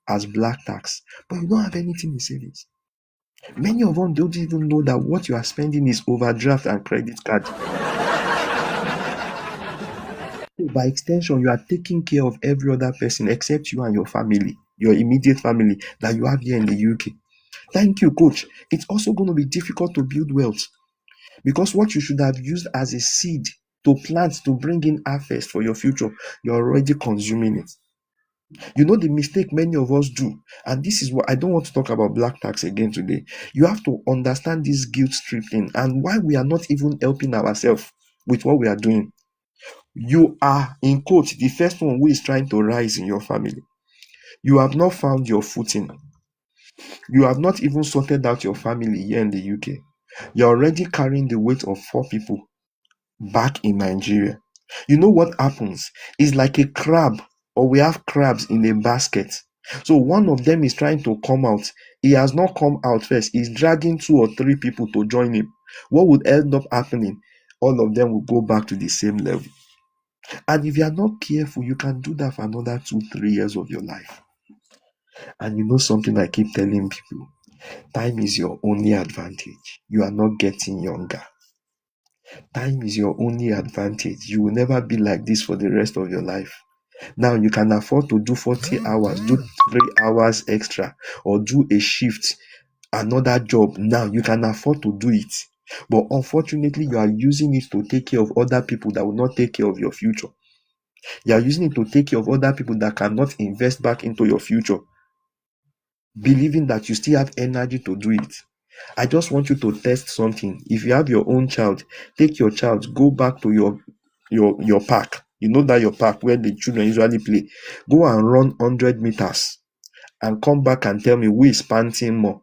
as black tax, but you don't have anything in savings. Many of us don't even know that what you are spending is overdraft and credit card. So by extension, you are taking care of every other person except you and your family, your immediate family that you have here in the UK. Thank you, coach. It's also going to be difficult to build wealth because what you should have used as a seed to plant to bring in harvest for your future, you're already consuming it. You know the mistake many of us do, and this is what I don't want to talk about black tax again today. You have to understand this guilt trip thing and why we are not even helping ourselves with what we are doing. You are, in quote, the first one who is trying to rise in your family. You have not found your footing. You have not even sorted out your family here in the UK. You're already carrying the weight of 4 people back in Nigeria. You know what happens? It's like a crab, or we have crabs in a basket. So one of them is trying to come out. He has not come out first. He's dragging 2 or 3 people to join him. What would end up happening? All of them will go back to the same level. And if you are not careful, you can do that for another 2-3 years of your life. And you know something I keep telling people? Time is your only advantage. You are not getting younger. Time is your only advantage. You will never be like this for the rest of your life. Now you can afford to do 40 hours, do 3 hours extra, or do a shift, another job. Now you can afford to do it. But unfortunately, you are using it to take care of other people that will not take care of your future. You are using it to take care of other people that cannot invest back into your future, believing that you still have energy to do it. I just want you to test something. If you have your own child, take your child, go back to your park. You know that your park where the children usually play. Go and run 100 meters and come back and tell me who is panting more.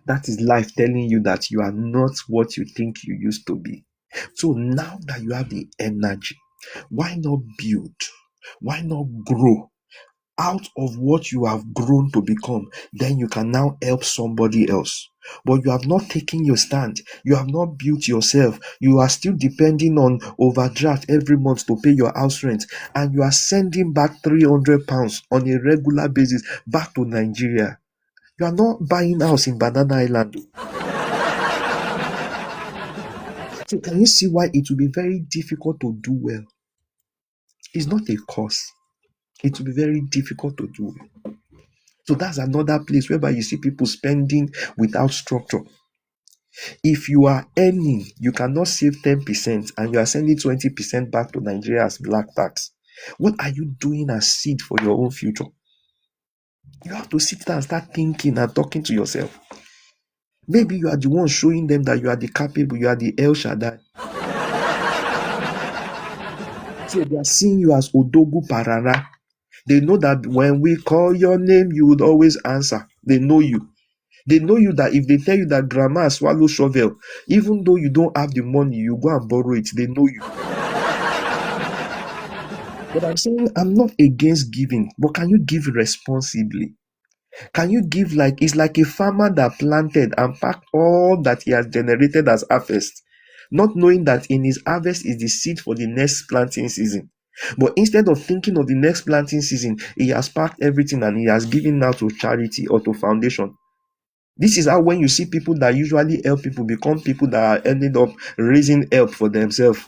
That is life telling you that you are not what you think you used to be. So now that you have the energy, why not build? Why not grow out of what you have grown to become? Then you can now help somebody else. But you have not taken your stand. You have not built yourself. You are still depending on overdraft every month to pay your house rent. And you are sending back £300 on a regular basis back to Nigeria. You are not buying house in Banana Island. So can you see why it will be very difficult to do well? It's not a cause. It will be very difficult to do well. So that's another place whereby you see people spending without structure. If you are earning, you cannot save 10% and you are sending 20% back to Nigeria as black tax. What are you doing as seed for your own future? You have to sit down and start thinking and talking to yourself. Maybe you are the one showing them that you are the capable, you are the El Shaddai. So they are seeing you as Odogu Parara. They know that when we call your name, you would always answer. They know you. They know you that if they tell you that grandma swallow shovel, even though you don't have the money, you go and borrow it. They know you. But I'm saying I'm not against giving, but can you give responsibly? Can you give like it's like a farmer that planted and packed all that he has generated as harvest, not knowing that in his harvest is the seed for the next planting season. But instead of thinking of the next planting season, he has packed everything and he has given now to charity or to foundation. This is how when you see people that usually help people become people that are ended up raising help for themselves.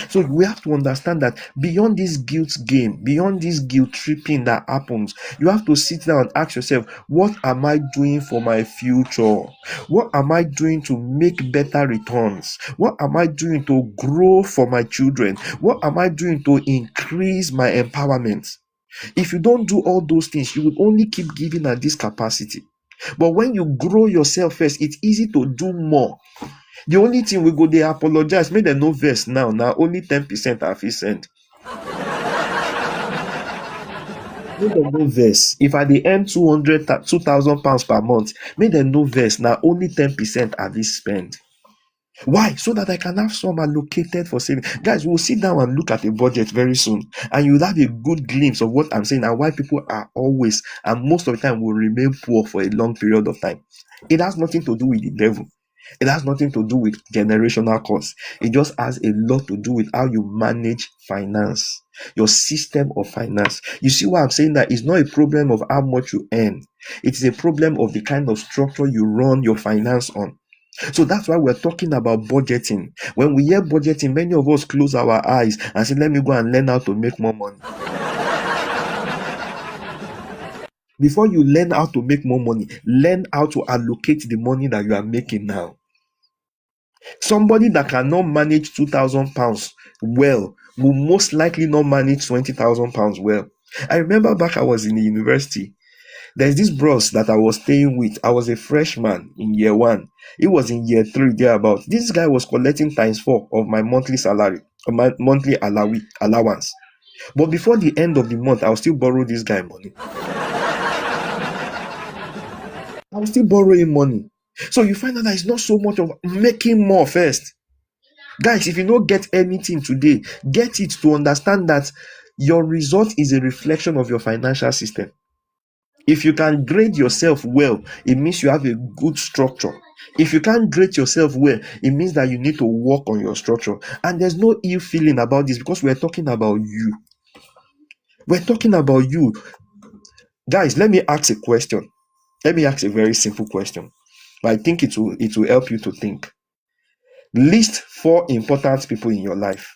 So we have to understand that beyond this guilt game, beyond this guilt tripping that happens, you have to sit down and ask yourself, what am I doing for my future? What am I doing to make better returns? What am I doing to grow for my children? What am I doing to increase my empowerment? If you don't do all those things, you will only keep giving at this capacity. But when you grow yourself first, it's easy to do more. The only thing we go, they apologize, make them no verse now. Now only 10% have he sent. Make them no verse. If at the end 2,000 pounds per month, make them no verse. Now only 10% have he spent. Why? So that I can have some allocated for saving. Guys, we'll sit down and look at a budget very soon, and you'll have a good glimpse of what I'm saying and why people are always and most of the time will remain poor for a long period of time. It has nothing to do with the devil. It has nothing to do with generational cause. It just has a lot to do with how you manage finance, your system of finance. You see why I'm saying that it's not a problem of how much you earn. It's a problem of the kind of structure you run your finance on. So that's why we're talking about budgeting. When we hear budgeting, many of us close our eyes and say, let me go and learn how to make more money. Before you learn how to make more money, learn how to allocate the money that you are making now. Somebody that cannot manage 2,000 pounds well will most likely not manage 20,000 pounds well. I remember back I was in the university. There's this bros that I was staying with. I was a freshman in year 1. He was in year 3 thereabout. This guy was collecting times 4 of my monthly salary, my monthly allowance. But before the end of the month, I'll still borrow this guy money. I'll still borrow him money. So you find out that it's not so much of making more first. Guys, if you don't get anything today, get it to understand that your result is a reflection of your financial system. If you can grade yourself well, it means you have a good structure. If you can't grade yourself well, it means that you need to work on your structure. And there's no ill feeling about this because we're talking about you. We're talking about you. Guys, let me ask a question. Let me ask a very simple question. But I think it will help you to think. List 4 important people in your life.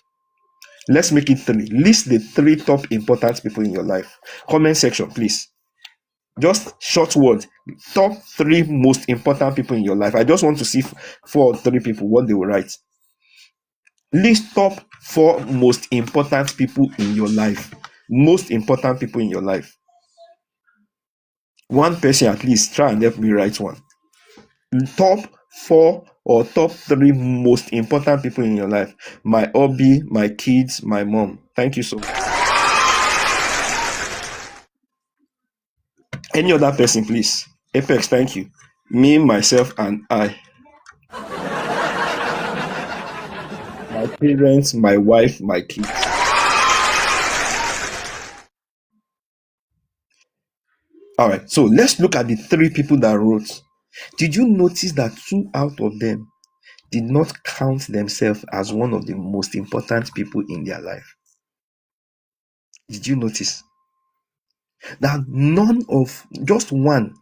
Let's make it 3. List the 3 top important people in your life. Comment section, please. Just short word. Top 3 most important people in your life. I just want to see 4 or 3 people what they will write. List top 4 most important people in your life. Most important people in your life. One person at least try and help me write one. Top 4 or top 3 most important people in your life. My hobby, my kids, my mom. Thank you so much. Any other person, please? Apex, thank you. Me, myself, and I. My parents, my wife, my kids. All right, so let's look at the 3 people that wrote. Did you notice that 2 out of them did not count themselves as one of the most important people in their life? Did you notice that none of, just one,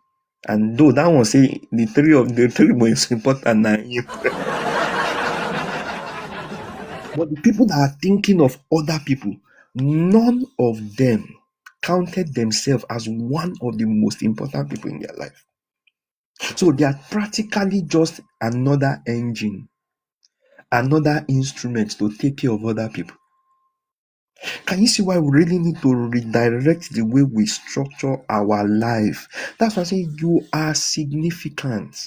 and though that one say the 3 most important are you. But the people that are thinking of other people, none of them counted themselves as one of the most important people in their life. So they are practically just another engine, another instrument to take care of other people. Can you see why we really need to redirect the way we structure our life? That's why I say you are significant.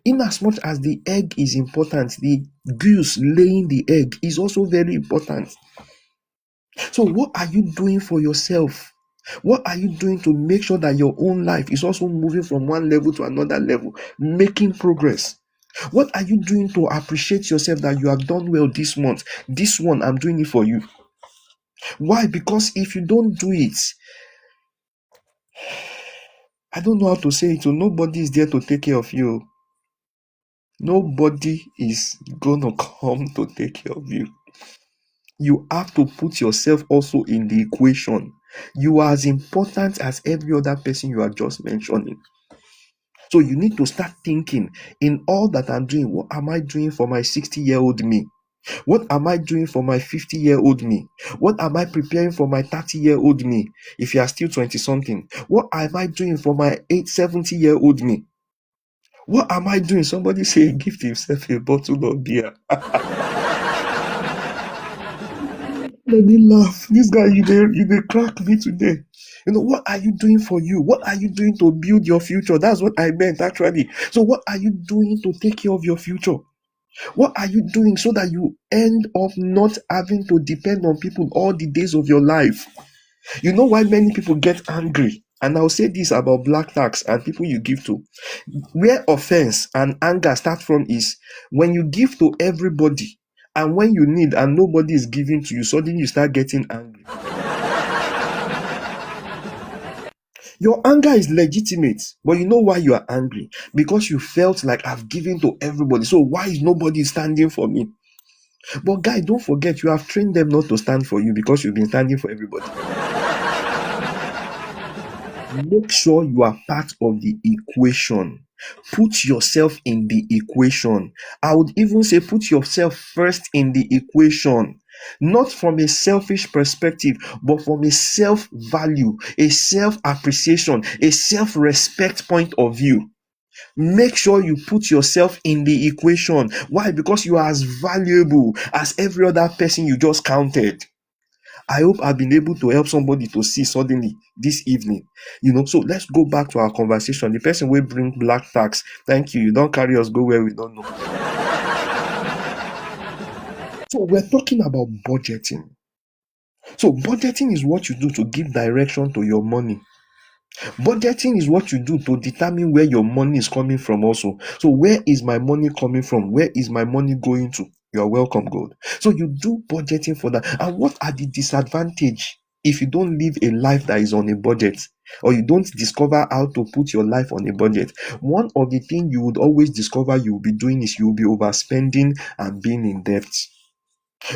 In as much as the egg is important, the goose laying the egg is also very important. So what are you doing for yourself? What are you doing to make sure that your own life is also moving from one level to another level, making progress? What are you doing to appreciate yourself that you have done well this month? This one, I'm doing it for you. Why? Because if you don't do it, I don't know how to say it. So nobody is there to take care of you. Nobody is gonna come to take care of you. You have to put yourself also in the equation. You are as important as every other person you are just mentioning. So you need to start thinking, in all that I'm doing, what am I doing for my 60-year-old me? What am I doing for my 50-year-old me? What am I preparing for my 30-year-old me? If you are still 20 something, what am I doing for my 70-year-old me? What am I doing? Somebody say, gift himself a bottle of beer. Let me laugh. This guy, you crack me today. What are you doing for you? What are you doing to build your future? That's what I meant, actually. So, what are you doing to take care of your future? What are you doing so that you end up not having to depend on people all the days of your life? You know why many people get angry? And I'll say this about black tax and people you give to. Where offense and anger start from is when you give to everybody and when you need and nobody is giving to you, suddenly you start getting angry. Your anger is legitimate, but you know why you are angry? Because you felt like I've given to everybody. So why is nobody standing for me? But guy, don't forget, you have trained them not to stand for you because you've been standing for everybody. Make sure you are part of the equation. Put yourself in the equation. I would even say put yourself first in the equation. Not from a selfish perspective, but from a self-value, a self-appreciation, a self-respect point of view. Make sure you put yourself in the equation. Why? Because you are as valuable as every other person you just counted. I hope I've been able to help somebody to see suddenly this evening. So let's go back to our conversation. The person will bring black tax. Thank you. You don't carry us go where we don't know. So we're talking about budgeting. So budgeting is what you do to give direction to your money. Budgeting is what you do to determine where your money is coming from also. So where is my money coming from? Where is my money going to? You are welcome, God. So you do budgeting for that. And what are the disadvantages if you don't live a life that is on a budget? Or you don't discover how to put your life on a budget? One of the things you would always discover you will be doing is you will be overspending and being in debt.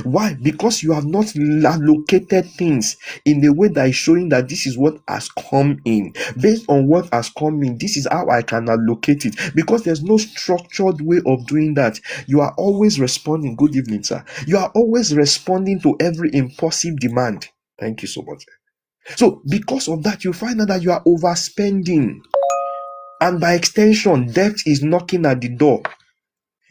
Why? Because you have not allocated things in a way that is showing that this is what has come in. Based on what has come in, this is how I can allocate it. Because there's no structured way of doing that. You are always responding. Good evening, sir. You are always responding to every impulsive demand. Thank you so much. So, because of that, you find out that you are overspending. And by extension, debt is knocking at the door.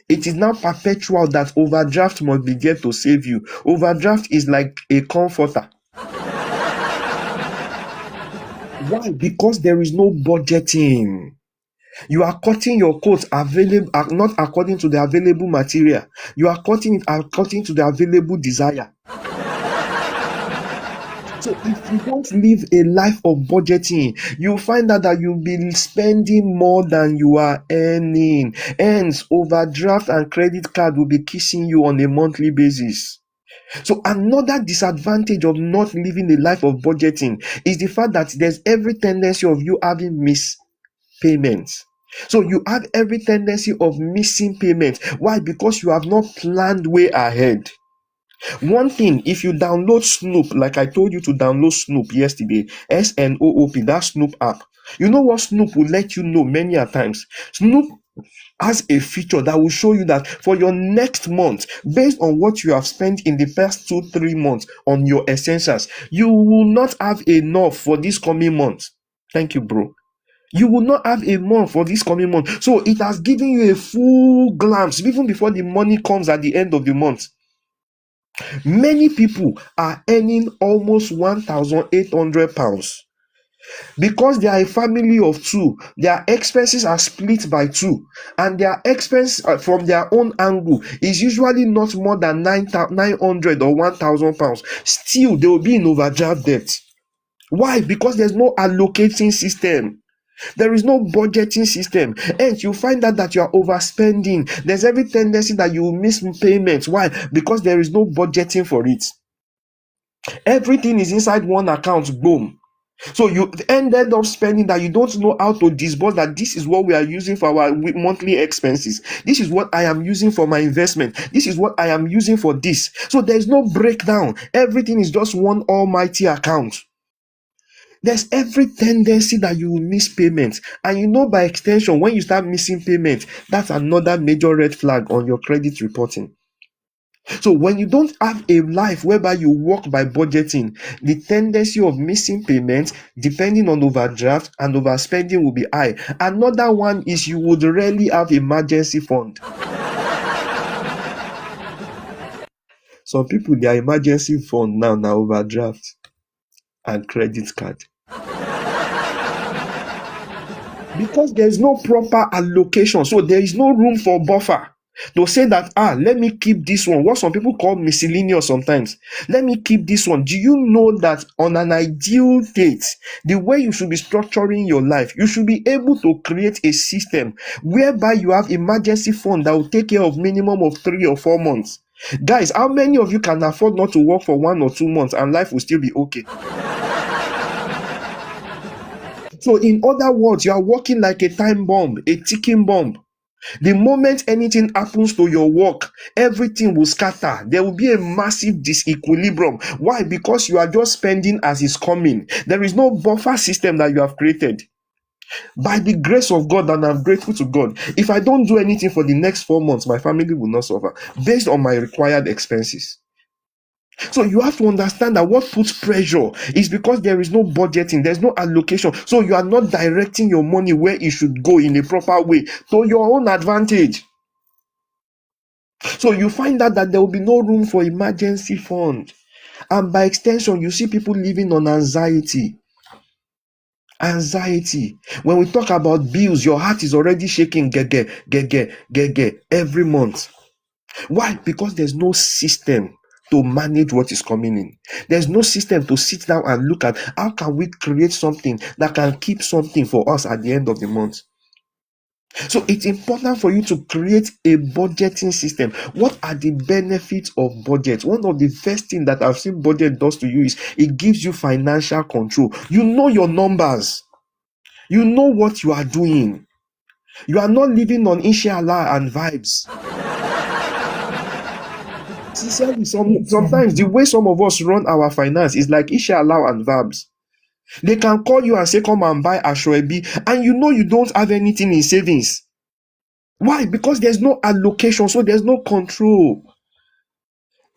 It is now perpetual that overdraft must be there to save you. Overdraft is like a comforter. Why? Because there is no budgeting. You are cutting your coat available, not according to the available material. You are cutting it according to the available desire. So if you don't live a life of budgeting, you'll find out that you'll be spending more than you are earning. Hence, overdraft and credit card will be kissing you on a monthly basis. So another disadvantage of not living a life of budgeting is the fact that there's every tendency of you having missed payments. So you have every tendency of missing payments. Why? Because you have not planned way ahead. One thing, if you download Snoop, like I told you to download Snoop yesterday, Snoop, that Snoop app. You know what Snoop will let you know many a times? Snoop has a feature that will show you that for your next month, based on what you have spent in the past 2-3 months on your essentials, you will not have enough for this coming month. Thank you, bro. You will not have a month for this coming month. So it has given you a full glance even before the money comes at the end of the month. Many people are earning almost £1,800 because they are a family of two. Their expenses are split by two, and their expense from their own angle is usually not more than 900 or £1,000. Still, they will be in overdraft debt. Why? Because there's no allocating system. There is no budgeting system. Hence, you find out that you are overspending. There's every tendency that you will miss payments. Why? Because there is no budgeting for it. Everything is inside one account. Boom. So you ended up spending that you don't know how to disburse that this is what we are using for our monthly expenses. This is what I am using for my investment. This is what I am using for this. So there's no breakdown. Everything is just one almighty account. There's every tendency that you will miss payments. And by extension, when you start missing payments, that's another major red flag on your credit reporting. So when you don't have a life whereby you work by budgeting, the tendency of missing payments, depending on overdraft and overspending, will be high. Another one is you would rarely have emergency fund. Some people, their emergency fund now overdraft and credit card. Because there is no proper allocation, so there is no room for buffer to say that, let me keep this one, what some people call miscellaneous sometimes. Let me keep this one. Do you know that on an ideal date, the way you should be structuring your life, you should be able to create a system whereby you have emergency fund that will take care of minimum of 3 or 4 months. Guys, how many of you can afford not to work for 1 or 2 months and life will still be okay? So in other words, you are working like a time bomb, a ticking bomb. The moment anything happens to your work, everything will scatter. There will be a massive disequilibrium. Why? Because you are just spending as is coming. There is no buffer system that you have created. By the grace of God, and I'm grateful to God, if I don't do anything for the next 4 months, my family will not suffer based on my required expenses. So you have to understand that what puts pressure is because there is no budgeting, there's no allocation. So you are not directing your money where it should go in a proper way to your own advantage. So you find out that there will be no room for emergency fund. And by extension, you see people living on anxiety. Anxiety. When we talk about bills, your heart is already shaking every month. Why? Because there's no system to manage what is coming in. There's no system to sit down and look at how can we create something that can keep something for us at the end of the month. So it's important for you to create a budgeting system. What are the benefits of budget? One of the first things that I've seen budget does to you is it gives you financial control. You know your numbers. You know what you are doing. You are not living on inshallah and vibes. Sincerely, sometimes the way some of us run our finance is like inshallah and vibes. They can call you and say, come and buy Ashwebi, and you know you don't have anything in savings. Why? Because there's no allocation, so there's no control.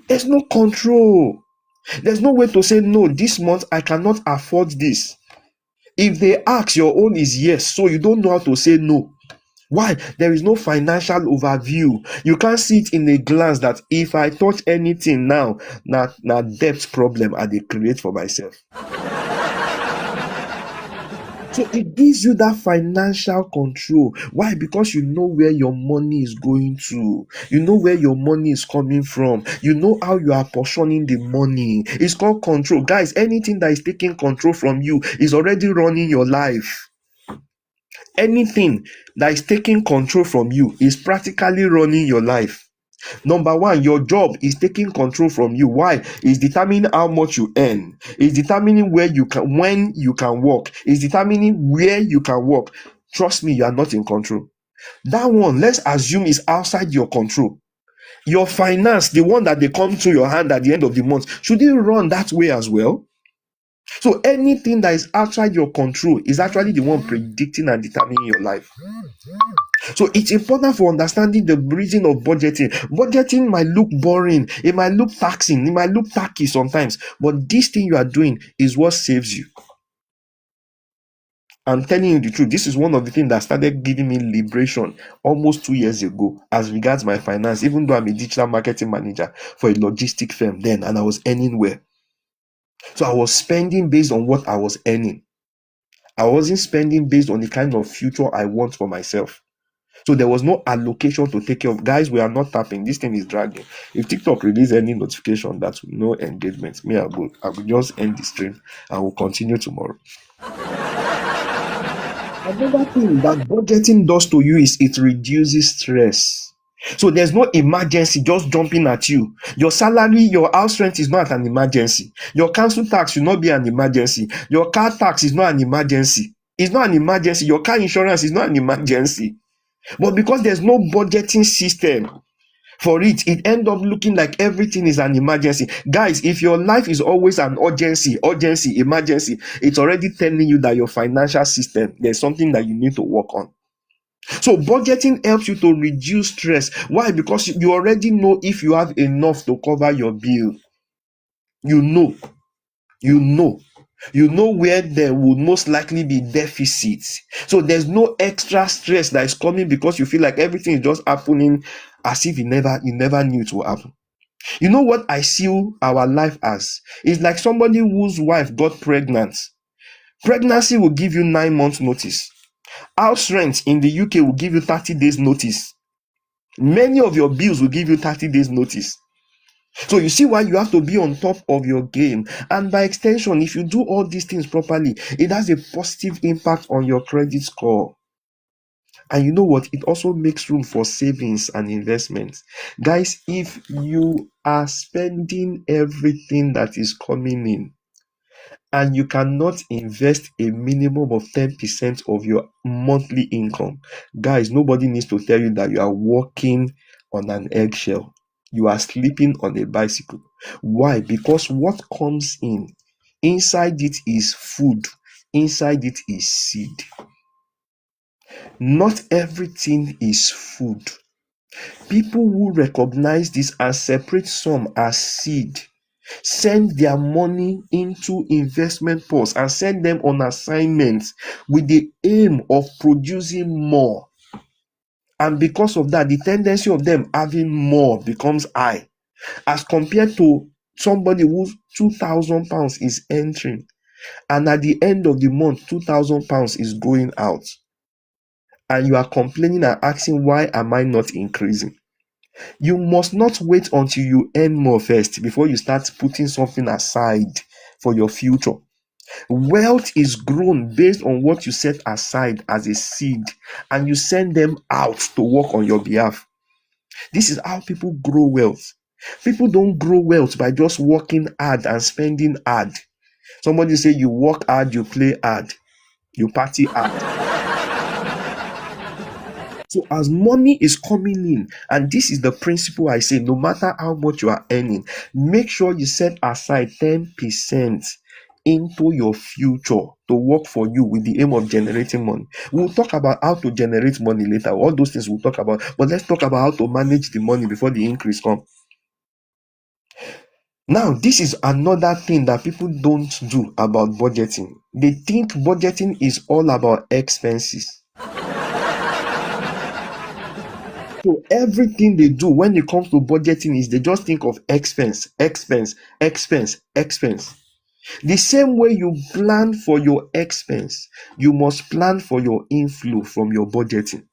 There's no control. There's no way to say, no, this month I cannot afford this. If they ask, your own is yes, so you don't know how to say no. Why? There is no financial overview. You can't see it in a glance that if I touch anything now, na debt problem I dey create for myself. So it gives you that financial control. Why? Because you know where your money is going to. You know where your money is coming from. You know how you are portioning the money. It's called control. Guys, anything that is taking control from you is already running your life. Anything that is taking control from you is practically running your life. Number one, your job is taking control from you. Why? It's determining how much you earn. It's determining when you can work. It's determining where you can work. Trust me, you are not in control. That one, let's assume, is outside your control. Your finance, the one that they come to your hand at the end of the month, should it run that way as well? So anything that is outside your control is actually the one predicting and determining your life. So it's important for understanding the reason of budgeting. Budgeting might look boring, it might look taxing, it might look tacky sometimes, but this thing you are doing is what saves you. I'm telling you the truth. This is one of the things that started giving me liberation almost 2 years ago as regards my finance, even though I'm a digital marketing manager for a logistic firm then, and I was earning well. So I was spending based on what I was earning. I wasn't spending based on the kind of future I want for myself. So there was no allocation to take care of. Guys, we are not tapping. This thing is dragging. If TikTok release any notification that's no engagement, I will just end the stream and we'll continue tomorrow. Another thing that budgeting does to you is it reduces stress. So there's no emergency just jumping at you. Your salary, your house rent is not an emergency. Your council tax should not be an emergency. Your car tax is not an emergency. It's not an emergency. Your car insurance is not an emergency. But because there's no budgeting system for it ends up looking like everything is an emergency. Guys, if your life is always an urgency, emergency, it's already telling you that your financial system, there's something that you need to work on. So budgeting helps you to reduce stress. Why? Because you already know if you have enough to cover your bill. You know, you know. You know where there would most likely be deficits. So there's no extra stress that is coming because you feel like everything is just happening as if you never knew it would happen. You know what I see our life as? It's like somebody whose wife got pregnant. Pregnancy will give you 9 months notice. House rent in the UK will give you 30 days notice. Many of your bills will give you 30 days notice. So you see why you have to be on top of your game. And by extension, if you do all these things properly, it has a positive impact on your credit score. And you know what? It also makes room for savings and investments. Guys, if you are spending everything that is coming in, and you cannot invest a minimum of 10% of your monthly income, guys, nobody needs to tell you that you are walking on an eggshell. You are sleeping on a bicycle. Why? Because what comes in, inside it is food, inside it is seed. Not everything is food. People who recognize this and separate some as seed send their money into investment pots and send them on assignments with the aim of producing more. And because of that, the tendency of them having more becomes high as compared to somebody whose £2,000 is entering, and at the end of the month, £2,000 is going out. And you are complaining and asking, why am I not increasing? You must not wait until you earn more first before you start putting something aside for your future. Wealth is grown based on what you set aside as a seed and you send them out to work on your behalf. This is how people grow wealth. People don't grow wealth by just working hard and spending hard. Somebody say you work hard, you play hard, you party hard. So as money is coming in, and this is the principle I say, no matter how much you are earning, make sure you set aside 10% into your future to work for you with the aim of generating money. We'll talk about how to generate money later. All those things we'll talk about, but let's talk about how to manage the money before the increase comes. Now, this is another thing that people don't do about budgeting. They think budgeting is all about expenses. So everything they do when it comes to budgeting is they just think of expense, expense, expense, expense. The same way you plan for your expense, you must plan for your inflow from your budgeting.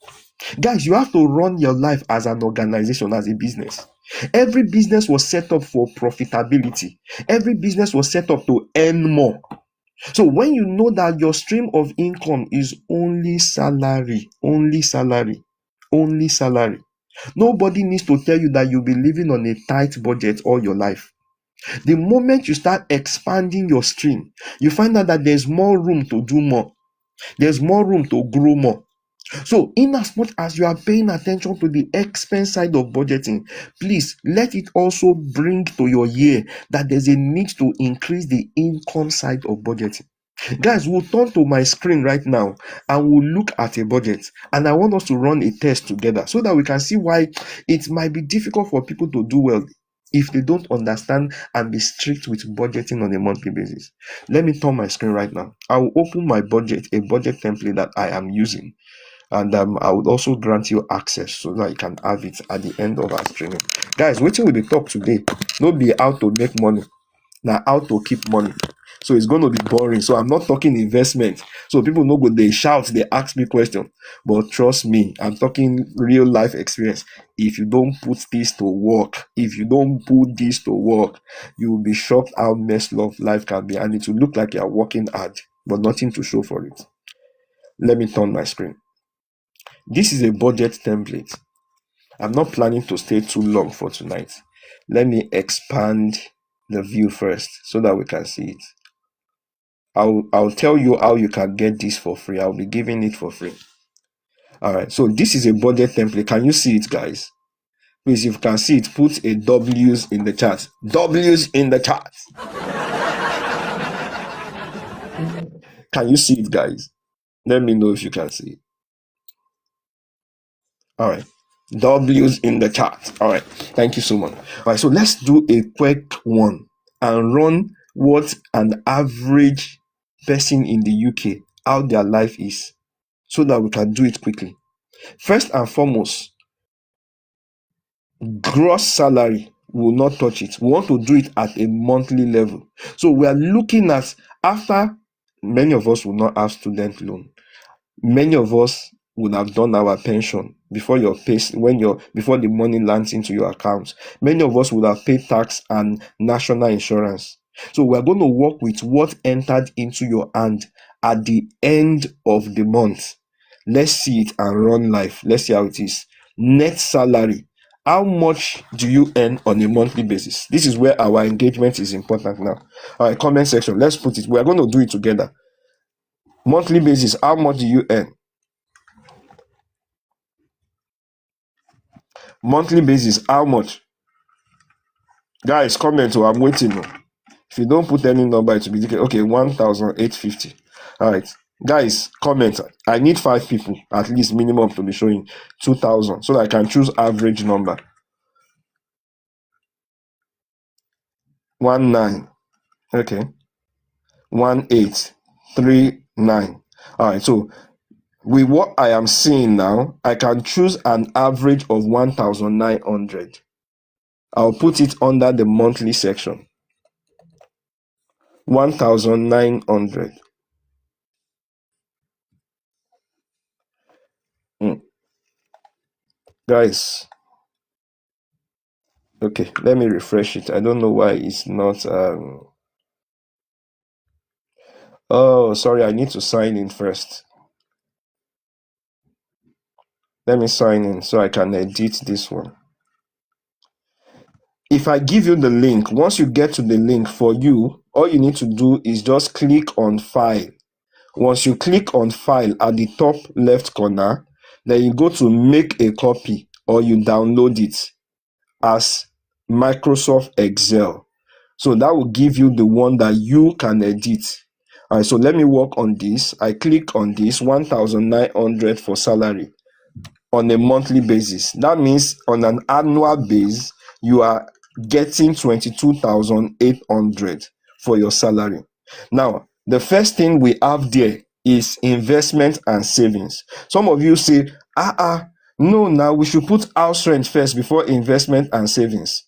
Guys, you have to run your life as an organization, as a business. Every business was set up for profitability. Every business was set up to earn more. So when you know that your stream of income is only salary, only salary, only salary, nobody needs to tell you that you'll be living on a tight budget all your life. The moment you start expanding your stream, you find out that there's more room to do more. There's more room to grow more. So, in as much as you are paying attention to the expense side of budgeting, please let it also bring to your ear that there's a need to increase the income side of budgeting. Guys, we'll turn to my screen right now and we'll look at a budget. And I want us to run a test together so that we can see why it might be difficult for people to do well if they don't understand and be strict with budgeting on a monthly basis. Let me turn my screen right now. I will open my budget, a budget template that I am using. And I would also grant you access so that you can have it at the end of our streaming. Guys, waiting with the talk today. Not be how to make money. Now how to keep money. So it's going to be boring. So I'm not talking investment. So people know good, they shout, they ask me questions. But trust me, I'm talking real life experience. If you don't put this to work, if you don't put this to work, you will be shocked how messed up life can be. And it will look like you're working hard, but nothing to show for it. Let me turn my screen. This is a budget template. I'm not planning to stay too long for tonight. Let me expand the view first so that we can see it. I'll tell you how you can get this for free. I'll be giving it for free. All right, so this is a budget template. Can you see it, guys? Please, if you can see it, put a W's in the chat. W's in the chat. Can you see it, guys? Let me know if you can see it. All right. W's in the chat. All right. Thank you so much. All right. So let's do a quick one and run what an average person in the UK, how their life is, so that we can do it quickly. First and foremost, gross salary, we will not touch it. We want to do it at a monthly level. So we are looking at, after many of us will not have student loan. Many of us would have done our pension before your pay, before the money lands into your account. Many of us would have paid tax and national insurance. So we're going to work with what entered into your hand at the end of the month. Let's see it and run life. Let's see how it is. Net salary. How much do you earn on a monthly basis? This is where our engagement is important now. All right, comment section. Let's put it. We're going to do it together. Monthly basis. How much do you earn? Monthly basis, how much? Guys, comment. I'm waiting. If you don't put any number, it will be okay. 1,850. All right, guys, comment. I need 5 people at least minimum to be showing 2,000, so that I can choose average number. 19. Okay. 1839. All right. So with what I am seeing now, I can choose an average of 1,900. I'll put it under the monthly section. 1,900. Guys, okay, let me refresh it. I don't know why it's not oh, sorry, I need to sign in first. Let me sign in so I can edit this one. If I give you the link, once you get to the link, for you, all you need to do is just click on file. Once you click on file at the top left corner, then you go to make a copy, or you download it as Microsoft Excel. So that will give you the one that you can edit. All right, so let me work on this. I click on this, 1,900 for salary on a monthly basis. That means on an annual base, you are getting 22,800 for your salary. Now, the first thing we have there is investment and savings. Some of you say, no, now we should put house rent first before investment and savings.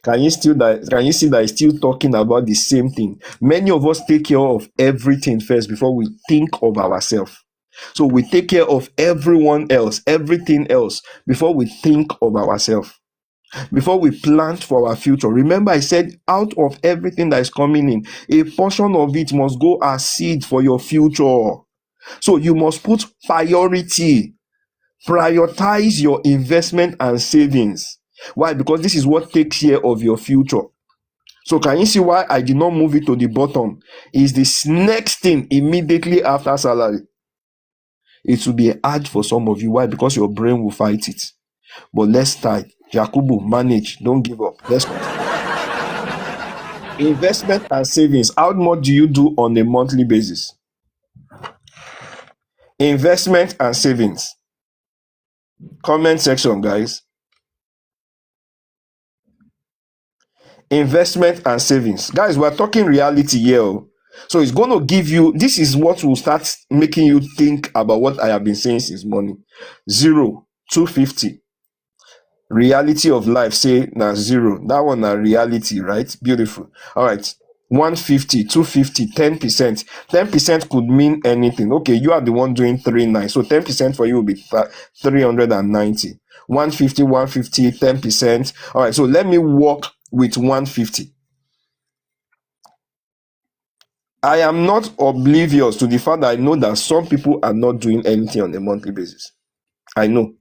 Can you see that he's still talking about the same thing? Many of us take care of everything first before we think of ourselves. So we take care of everyone else, everything else, before we think of ourselves, before we plan for our future. Remember, I said out of everything that is coming in, a portion of it must go as seed for your future. So you must put priority. Prioritize your investment and savings. Why? Because this is what takes care of your future. So can you see why I did not move it to the bottom? Is this next thing immediately after salary. It will be hard for some of you. Why? Because your brain will fight it. But let's start. Yakubu, manage. Don't give up. Let's go. Investment and savings. How much do you do on a monthly basis? Investment and savings. Comment section, guys. Investment and savings. Guys, we're talking reality here. So it's going to give you, this is what will start making you think about what I have been saying since morning. 0, 250. Reality of life, say now 0. That one na reality, right? Beautiful. All right. 150, 250, 10%. 10% could mean anything. Okay, you are the one doing 39. So 10% for you will be 390. 150, 150, 10%. All right, so let me work with 150. I am not oblivious to the fact that I know that some people are not doing anything on a monthly basis. I know.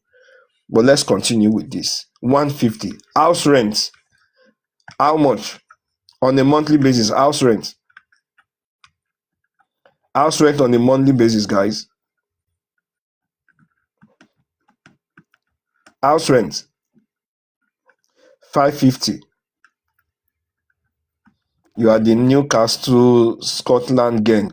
But let's continue with this. 150. House rent. How much? On a monthly basis, house rent. House rent on a monthly basis, guys. House rent. 550. You are the Newcastle, Scotland gang.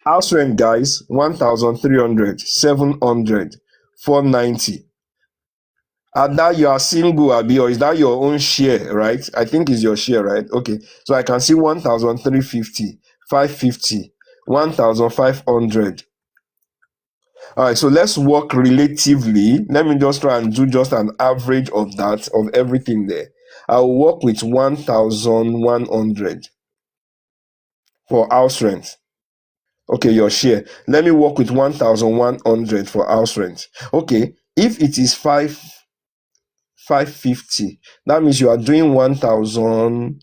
House rent, guys, 1,300, 700, 490. And that you are single, Abi, or is that your own share, right? I think it's your share, right? Okay. So I can see 1,350, 550, 1,500. All right, so let's work relatively. Let me just try and do just an average of that, of everything there. I'll work with 1,100 for house rent. Okay, your share. Let me work with 1,100 for house rent. Okay, if it is 550, that means you are doing 1,000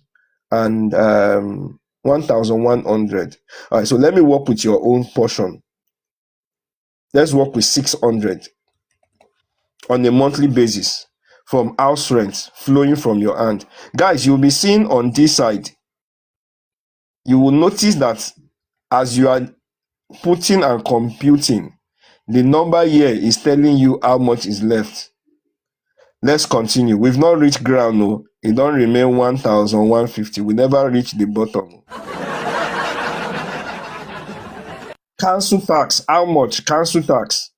and 1,100. All right, so let me work with your own portion. Let's work with 600 on a monthly basis from house rent flowing from your hand. Guys, you'll be seeing on this side, you will notice that as you are putting and computing, the number here is telling you how much is left. Let's continue. We've not reached ground, no. It don't remain 1,150. We never reach the bottom. Council tax. How much? Council tax.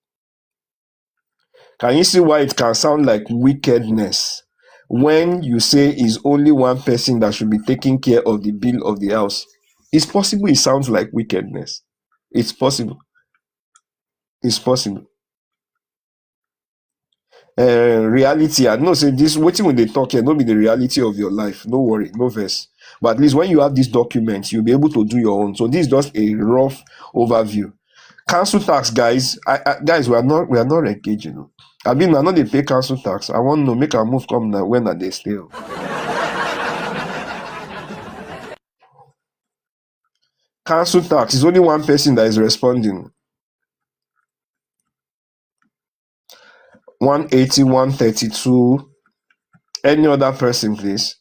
Can you see why it can sound like wickedness when you say it's only one person that should be taking care of the bill of the house? It's possible it sounds like wickedness. It's possible. It's possible. Reality, I know say this wetin we dey talk here no be the reality of your life. No worry, no vex. But at least when you have this document, you'll be able to do your own. So this is just a rough overview. Council tax, guys. Guys, we are not engaging. I mean, I know they pay council tax. I want to make a move come now when are they still. Council tax is only one person that is responding. 180, 132. Any other person, please?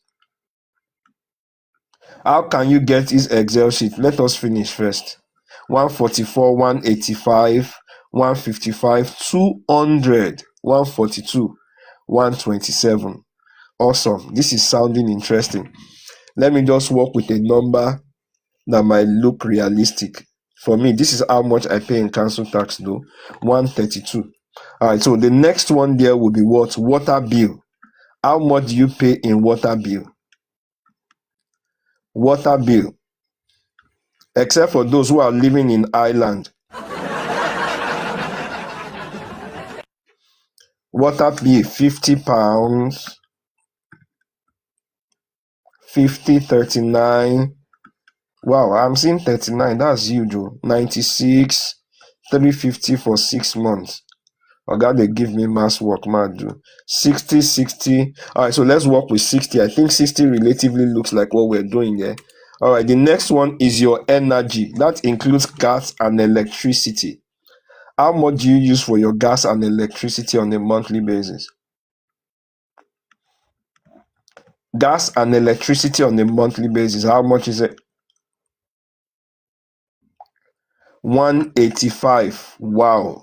How can you get this Excel sheet? Let us finish first. 144, 185, 155, 200, 142, 127. Awesome. This is sounding interesting. Let me just work with a number that might look realistic. For me, this is how much I pay in council tax though. 132. All right, so the next one there will be what? Water bill. How much do you pay in water bill? Water bill. Except for those who are living in Ireland. Water bill, £50, 50, 39. Wow, I'm seeing 39. That's huge. 96, 350 for 6 months. Oga, they give me mass work, man. Do 60, 60. All right, so let's work with 60. I think 60 relatively looks like what we're doing here. All right, the next one is your energy. That includes gas and electricity. How much do you use for your gas and electricity on a monthly basis? Gas and electricity on a monthly basis, how much is it? 185. Wow.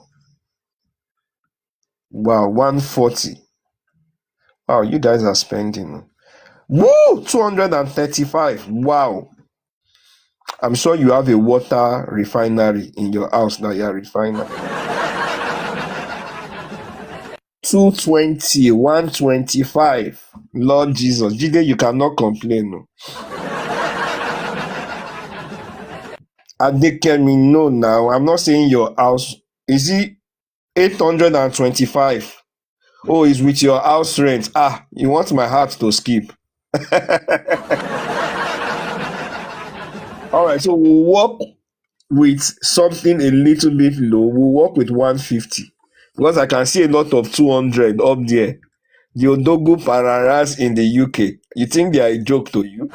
Wow, 140. Wow, you guys are spending. Woo! 235. Wow. I'm sure you have a water refinery in your house that you are refining. 220, 125. Lord Jesus. Jide, you cannot complain. No. Adekemi, no now. I'm not saying your house. Is it 825? Oh, it's with your house rent. Ah, you want my heart to skip. All right, so we'll work with something a little bit low. We'll work with 150 because I can see a lot of 200 up there. The Odogu Pararas in the UK. You think they are a joke to you?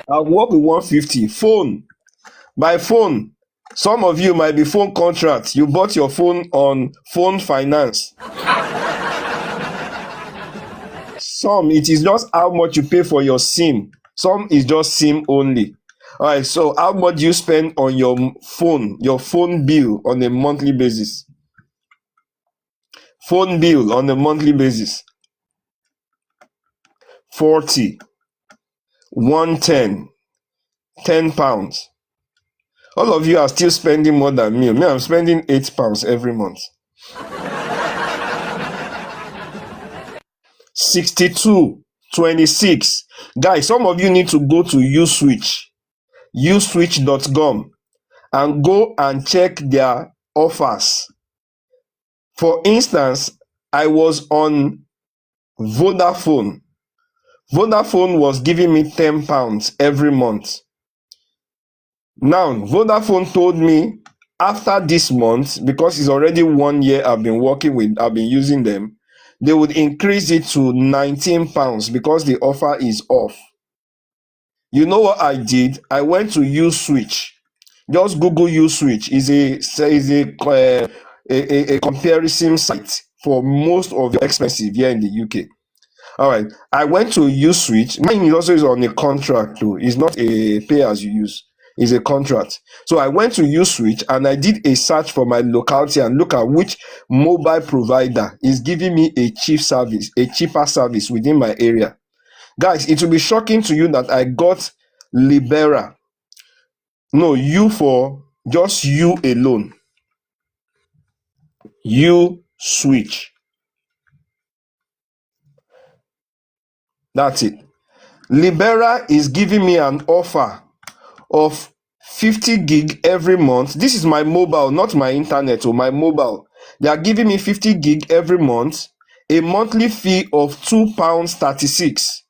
I'll work with 150. Phone. By phone. Some of you might be phone contract. You bought your phone on phone finance. Some, it is just how much you pay for your SIM. Some is just SIM only. All right, so how much do you spend on your phone bill on a monthly basis? Phone bill on a monthly basis. 40, 110, £10. All of you are still spending more than me. Me, I'm spending £8 every month. 62.26. Guys, some of you need to go to uswitch, uswitch.com, and go and check their offers. For instance, I was on Vodafone. Vodafone was giving me £10 every month. Now, Vodafone told me after this month, because it's already 1 year I've been using them, they would increase it to £19 because the offer is off. You know what I did? I went to uswitch. Just Google uswitch. Is a comparison site for most of the expensive here in the UK. All right. I went to uswitch. Mine also is on a contract too. It's not a pay as you use. It's a contract. So I went to uswitch and I did a search for my locality and look at which mobile provider is giving me a cheaper service within my area. Guys, it will be shocking to you that I got Libera. No, you for just you alone. You switch. That's it. Libera is giving me an offer of 50 gig every month. This is my mobile, not my internet or my mobile. They are giving me 50 gig every month, a monthly fee of £2.36.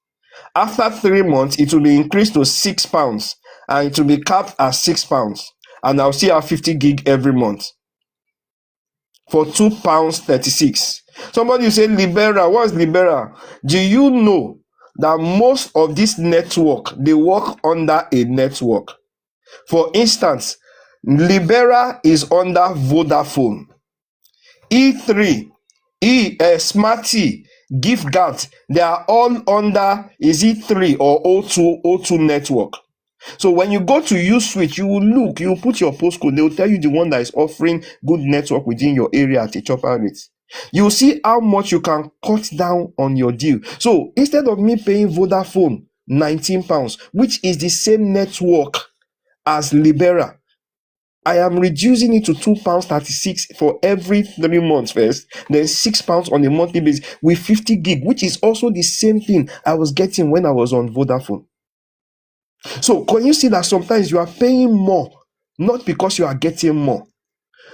After 3 months, it will be increased to £6 and it will be capped at £6. And I'll still have 50 gig every month for £2.36. Somebody will say, Libera, what's Libera? Do you know that most of this network, they work under a network? For instance, Libera is under Vodafone. E3, Smarty, Giftguard, they are all under, is it 3 or O2 network? So when you go to uswitch, you will look, you will put your postcode, they will tell you the one that is offering good network within your area at a cheaper rate. You will see how much you can cut down on your deal. So instead of me paying Vodafone £19, which is the same network as Libera, I am reducing it to £2.36 for every 3 months first, then £6 on a monthly basis with 50 gig, which is also the same thing I was getting when I was on Vodafone. So can you see that sometimes you are paying more, not because you are getting more?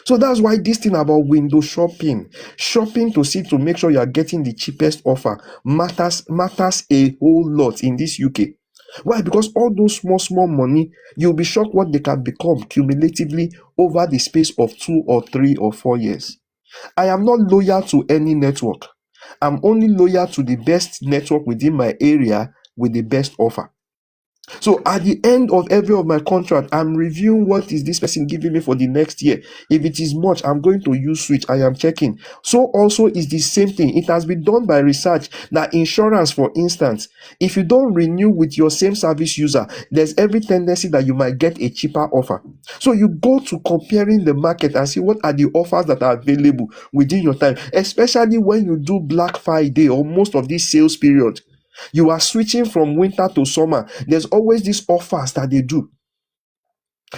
So that's why this thing about window shopping to make sure you are getting the cheapest offer matters a whole lot in this UK. Why? Because all those small money, you'll be shocked what they can become cumulatively over the space of 2 or 3 or 4 years. I am not loyal to any network. I'm only loyal to the best network within my area with the best offer. So at the end of every of my contract, I'm reviewing what is this person giving me for the next year. If it is much, I'm going to uswitch. I am checking. So also is the same thing. It has been done by research that insurance, for instance, if you don't renew with your same service user, there's every tendency that you might get a cheaper offer. So you go to comparing the market and see what are the offers that are available within your time, especially when you do Black Friday or most of this sales period. You are switching from winter to summer. There's always these offers that they do.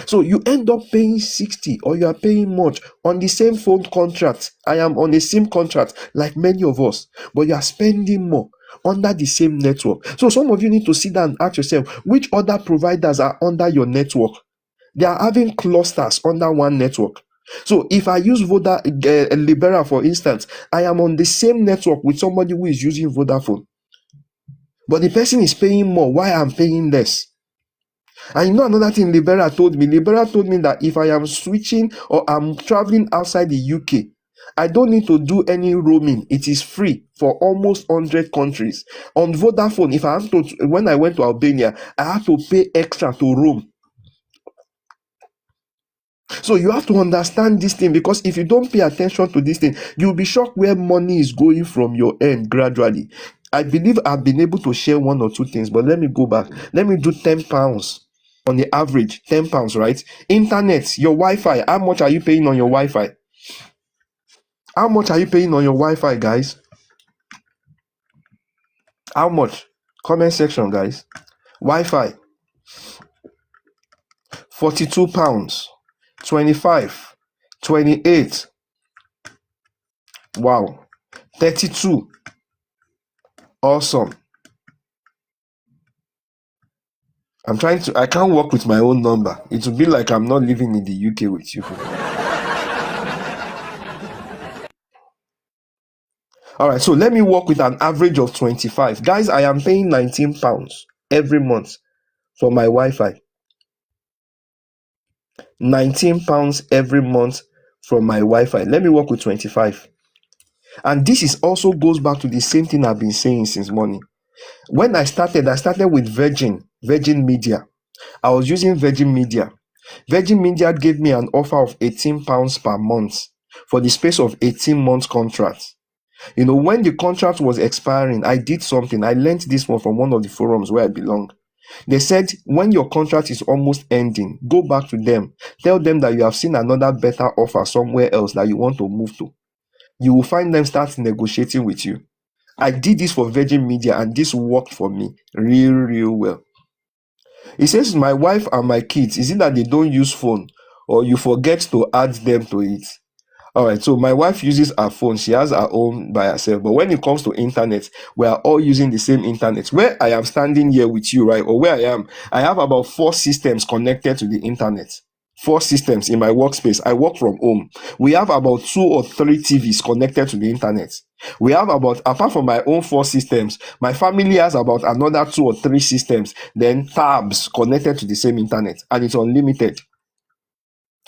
So you end up paying 60 or you are paying much on the same phone contract. I am on the same contract like many of us, but you are spending more under the same network. So some of you need to sit down and ask yourself, which other providers are under your network? They are having clusters under one network. So if I use Libera, for instance, I am on the same network with somebody who is using Vodafone. But the person is paying more. Why I'm paying less? And you know another thing Libera told me? Libera told me that if I am switching or I'm traveling outside the UK, I don't need to do any roaming. It is free for almost 100 countries. On Vodafone, if I have to, when I went to Albania, I had to pay extra to roam. So you have to understand this thing, because if you don't pay attention to this thing, you'll be shocked where money is going from your end gradually. I believe I've been able to share 1 or 2 things, but let me go back. Let me do £10 on the average, £10, right? Internet, your Wi-Fi, how much are you paying on your Wi-Fi? How much are you paying on your Wi-Fi, guys? How much? Comment section, guys. Wi-Fi. £42, 25, 28, wow, 32, awesome. I can't work with my own number. It will be like I'm not living in the UK with you. All right, so let me work with an average of 25. Guys, I am paying £19 every month for my Wi-Fi. £19 every month from my Wi-Fi. Let me work with 25. And this also goes back to the same thing I've been saying since morning. When I started with Virgin Media. I was using Virgin Media. Virgin Media gave me an offer of £18 per month for the space of 18 months contract. You know, when the contract was expiring, I did something. I learned this one from one of the forums where I belong. They said, when your contract is almost ending, go back to them. Tell them that you have seen another better offer somewhere else that you want to move to. You will find them start negotiating with you. I did this for Virgin Media and this worked for me real well. It says my wife and my kids, is it that they don't use phone or you forget to add them to it? All right, so my wife uses her phone. She has her own by herself. But when it comes to internet, we are all using the same internet. Where I am standing here with you, right, or where I am, I have about 4 systems connected to the internet. 4 systems in my workspace. I work from home. We have about 2 or 3 TVs connected to the internet. We have about, apart from my own 4 systems, my family has about another 2 or 3 systems, then tabs connected to the same internet, and it's unlimited.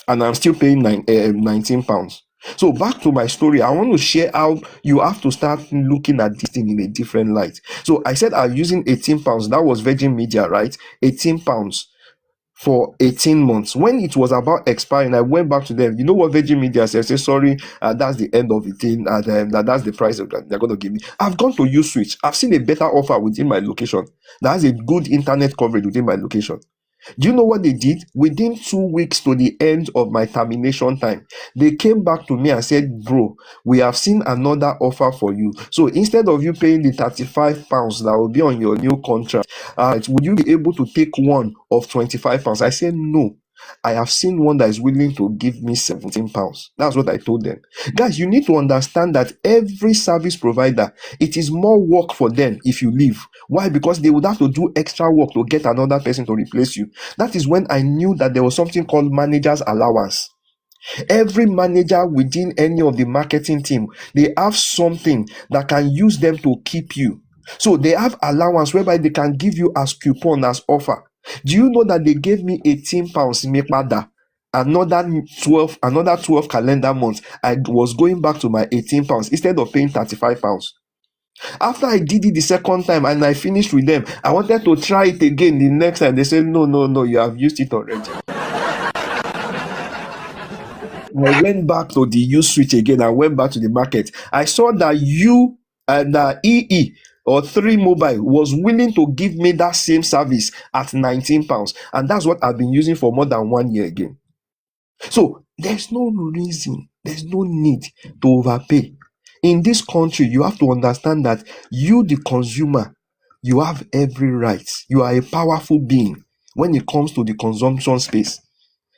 And I'm still paying £19. So back to my story, I want to share how you have to start looking at this thing in a different light. So I said I'm using £18. That was Virgin Media, right? £18 for 18 months. When it was about expiring, I went back to them. You know what Virgin Media said? Say, sorry, that's the end of the thing, and that's the price that they're going to give me. I've gone to Uswitch. I've seen a better offer within my location that has a good internet coverage within my location. Do you know what they did? Within 2 weeks to the end of my termination time, they came back to me and said, bro, we have seen another offer for you. So instead of you paying the £35 that will be on your new contract, would you be able to take one of £25? I said, no. I have seen one that is willing to give me £17. That's what I told them. Guys, you need to understand that every service provider, it is more work for them if you leave. Why? Because they would have to do extra work to get another person to replace you. That is when I knew that there was something called manager's allowance. Every manager within any of the marketing team, they have something that can use them to keep you. So they have allowance whereby they can give you as coupon, as offer. Do you know that they gave me £18 mepada? Another 12 calendar months, I was going back to my £18 instead of paying £35. After I did it the second time and I finished with them, I wanted to try it again the next time. They said, no, you have used it already. I went back to the Uswitch again. I went back to the market. I saw that you and EE or 3 Mobile was willing to give me that same service at £19. And that's what I've been using for more than 1 year again. So there's no reason, there's no need to overpay. In this country, you have to understand that you, the consumer, you have every right. You are a powerful being when it comes to the consumption space.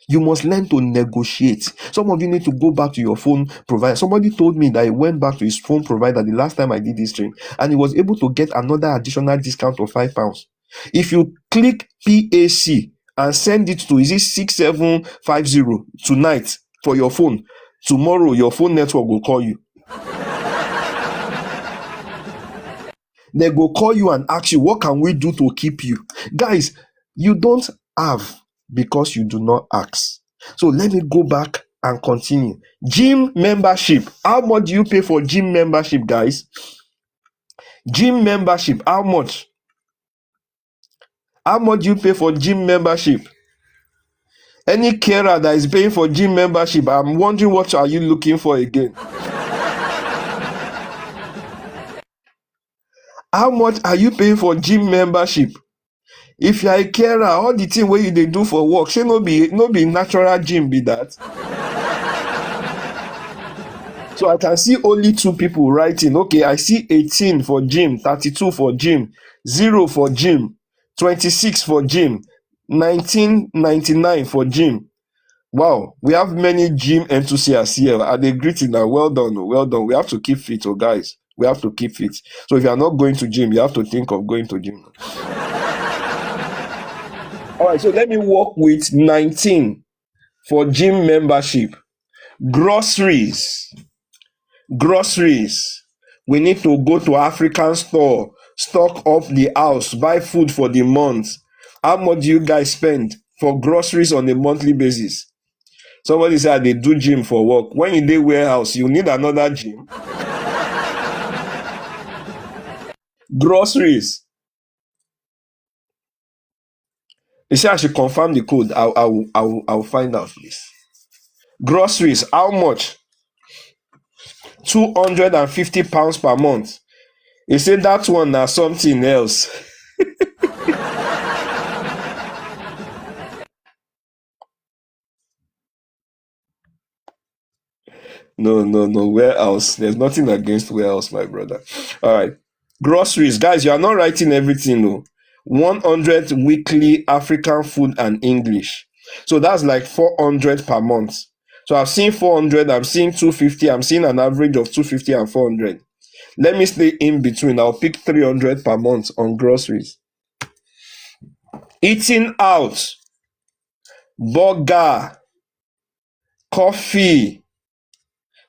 You must learn to negotiate. Some of you need to go back to your phone provider. Somebody told me that he went back to his phone provider the last time I did this stream, and he was able to get another additional discount of £5. If you click PAC and send it to, is it 6750 tonight for your phone, tomorrow your phone network will call you. They will call you and ask you, what can we do to keep you? Guys, you don't have because you do not ask. So let me go back and continue. Gym membership. How much do you pay for gym membership, guys? Gym membership. How much? How much do you pay for gym membership? Any carer that is paying for gym membership, I'm wondering what are you looking for again? How much are you paying for gym membership? If you are a carer, all the thing where you they do for work, should not be natural gym be that. So I can see only 2 people writing. Okay, I see 18 for gym, 32 for gym, 0 for gym, 26 for gym, 1999 for gym. Wow, we have many gym enthusiasts here. Are they greeting now? Well done, oh, well done. We have to keep fit, oh guys. We have to keep fit. So if you are not going to gym, you have to think of going to gym. All right, so let me work with 19 for gym membership. Groceries. Groceries. We need to go to African store, stock up the house, buy food for the month. How much do you guys spend for groceries on a monthly basis? Somebody said they do gym for work. When you do warehouse, you need another gym. Groceries. They say I should confirm the code. I'll find out, please. Groceries, how much? £250 per month. He said that one na something else. No, warehouse. There's nothing against warehouse, my brother. All right. Groceries. Guys, you are not writing everything, no. 100 weekly African food and English. So that's like 400 per month. So I've seen 400, I'm seeing 250, I'm seeing an average of 250 and 400. Let me stay in between. I'll pick 300 per month on groceries. Eating out, burger, coffee,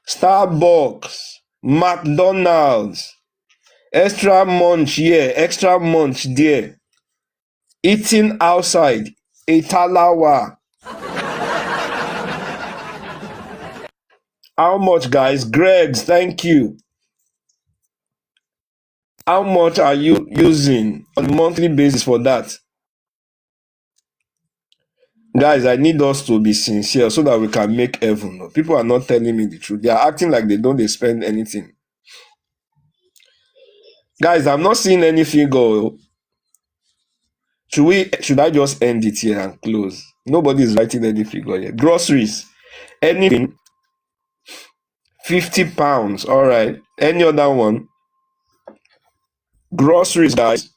Starbucks, McDonald's, extra munch here, extra munch there. Eating outside, Italawa. How much, guys? Greg's, thank you. How much are you using on a monthly basis for that? Guys, I need us to be sincere so that we can make heaven. People are not telling me the truth. They are acting like they don't spend anything. Guys, I'm not seeing any figure. Should I just end it here and close? Nobody is writing any figure yet. Groceries, anything, £50. All right. Any other one? Groceries, guys.